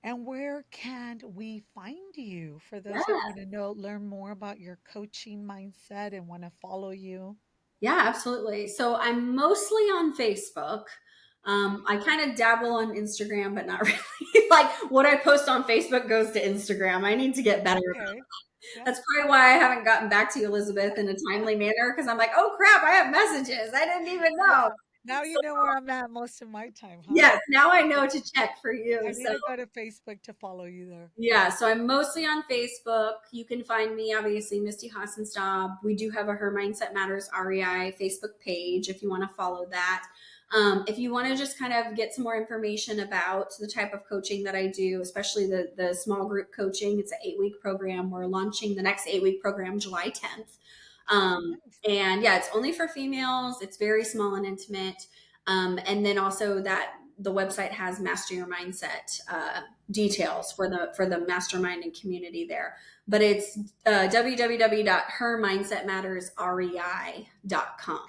And where can we find you for those that Yeah, want to learn more about your coaching mindset and want to follow you? yeah, absolutely. So I'm mostly on Facebook. Okay. I kind of dabble on Instagram, but not really. Like what I post on Facebook goes to Instagram. I need to get better. Okay. Yeah. That's probably why I haven't gotten back to you, Elizabeth, in a timely manner, because I'm like, oh crap, I have messages. I didn't even know. Yeah. Now you know where I'm at most of my time, huh? Yes, now I know to check for you. I need So to go to Facebook to follow you there. yeah, so I'm mostly on Facebook. You can find me, obviously, Misty Hassenstab. We do have a Her Mindset Matters REI Facebook page if you want to follow that. If you want to just kind of get some more information about the type of coaching that I do, especially the small group coaching, it's an 8-week program. We're launching the next 8-week program July 10th. Oh, nice. And yeah, it's only for females. It's very small and intimate. And then also the website has Master Your Mindset details for the mastermind and community there. But it's www.hermindsetmattersrei.com.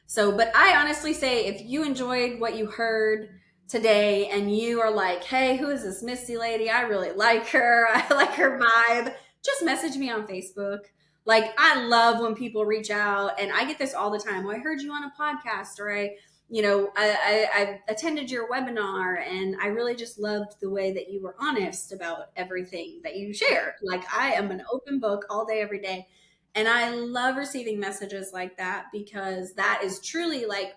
So, but I honestly say if you enjoyed what you heard today and you are like, hey, who is this Misty lady? I really like her. I like her vibe. Just message me on Facebook. Like, I love when people reach out, and I get this all the time. Well, I heard you on a podcast, or I attended your webinar, and I really just loved the way that you were honest about everything that you shared. Like, I am an open book all day, every day. And I love receiving messages like that, because that is truly like,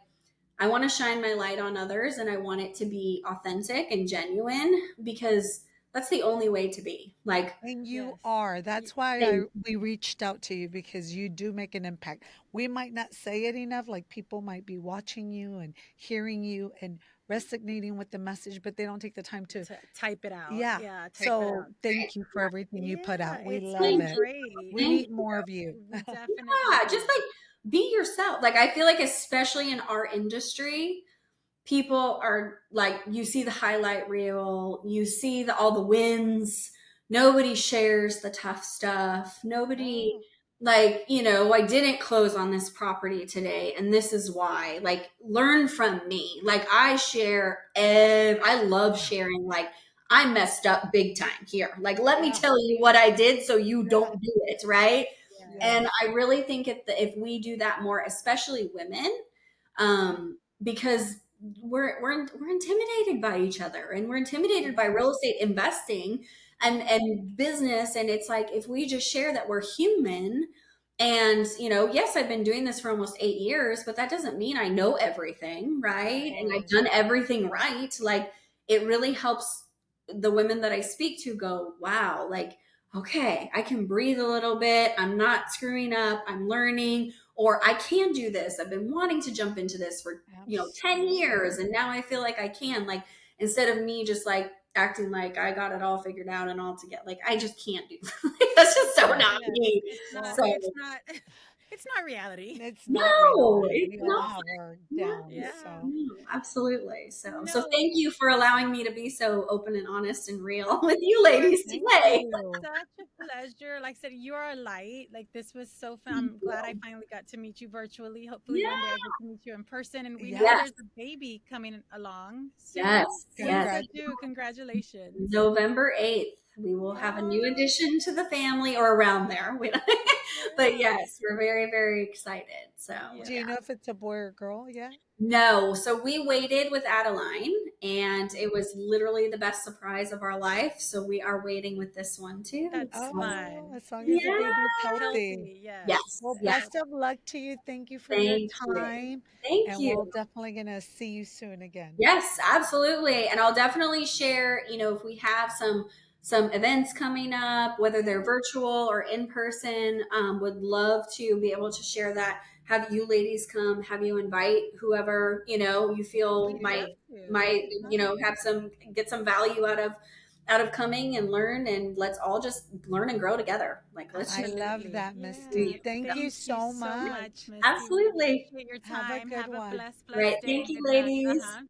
I want to shine my light on others, and I want it to be authentic and genuine, because that's the only way to be. Like, And you Yes. are. That's why thank we reached out to you, because you do make an impact. We might not say it enough, like people might be watching you and hearing you and resonating with the message, but they don't take the time to, To type it out. yeah. Yeah, type it So out. thank you for everything you put Yeah, out. We it's love been thank it. you. great. We Thank need you. more of you. We definitely Yeah, just do. like be yourself. Like, I feel like, especially in our industry, people are like, you see the highlight reel, you see all the wins. Nobody shares the tough stuff. Nobody, Oh, like, I didn't close on this property today, and this is why. Like, learn from me. Like, I love sharing. Like, I messed up big time here. Like, let me yeah. tell you what I did so you Yeah. don't do it, right? Yes. And Yes. I really think if we do that more, especially women, because we're intimidated by each other, and we're intimidated by real estate investing and business. And it's like, if we just share that we're human, and yes, I've been doing this for almost 8 years, but that doesn't mean I know everything, Of right? And I've course. done everything right. Like, it really helps the women that I speak to go, wow, like, okay, I can breathe a little bit. I'm not screwing up. I'm learning, or I can do this. I've been wanting to jump into this for, 10 Absolutely. years. And now I feel like I can, like, instead of me just like acting like I got it all figured out and all together, like, I just can't do that. That's just so Yeah. not Yes. me. It's not Well, So, it's not it's not reality. it's not no, reality. it's We all not. have our No, downs. Yeah. So no, absolutely. So No, thank you for allowing me to be so open and honest and real with you ladies thank today. you. such a pleasure. Like I said, you are a light. Like, this was so fun. I'm glad I finally got to meet you virtually. Hopefully one day I Yeah. get to meet you in person. And we know Yeah. Yes. there's a baby coming along soon. Yes. What is Yes. that due? Congratulations. November 8th, we will have a new Oh, addition to the family, or around there. But yeah. yes, we're very, very excited. So, Do you Yeah. yeah. know if it's a boy or girl yet? No, so we waited with Adeline, and Mm. it was literally the best surprise of our life. So we are waiting with this one too. That's So, Oh, fun. as long as the yeah. baby's healthy. Healthy. Yes. Yes. Well, Yes. best of luck to you. Thank you for your Thank you. time. Thank And you. we'll definitely gonna see you soon again. Yes, absolutely. And I'll definitely share, if we have some events coming up, whether they're virtual or in person, would love to be able to share that. Have you ladies come, have you invite whoever, you feel We'd might love to. might, We'd love to. get some value out of coming and learn, and let's all just learn and grow together. Like, let's I just love Absolutely. that, Yeah. Misty. do Thank you Thank you so so much. much, Misty. We absolutely. appreciate your Have a time. good Have a one. blessed Right. day. Thank you, Good luck. ladies. Uh-huh.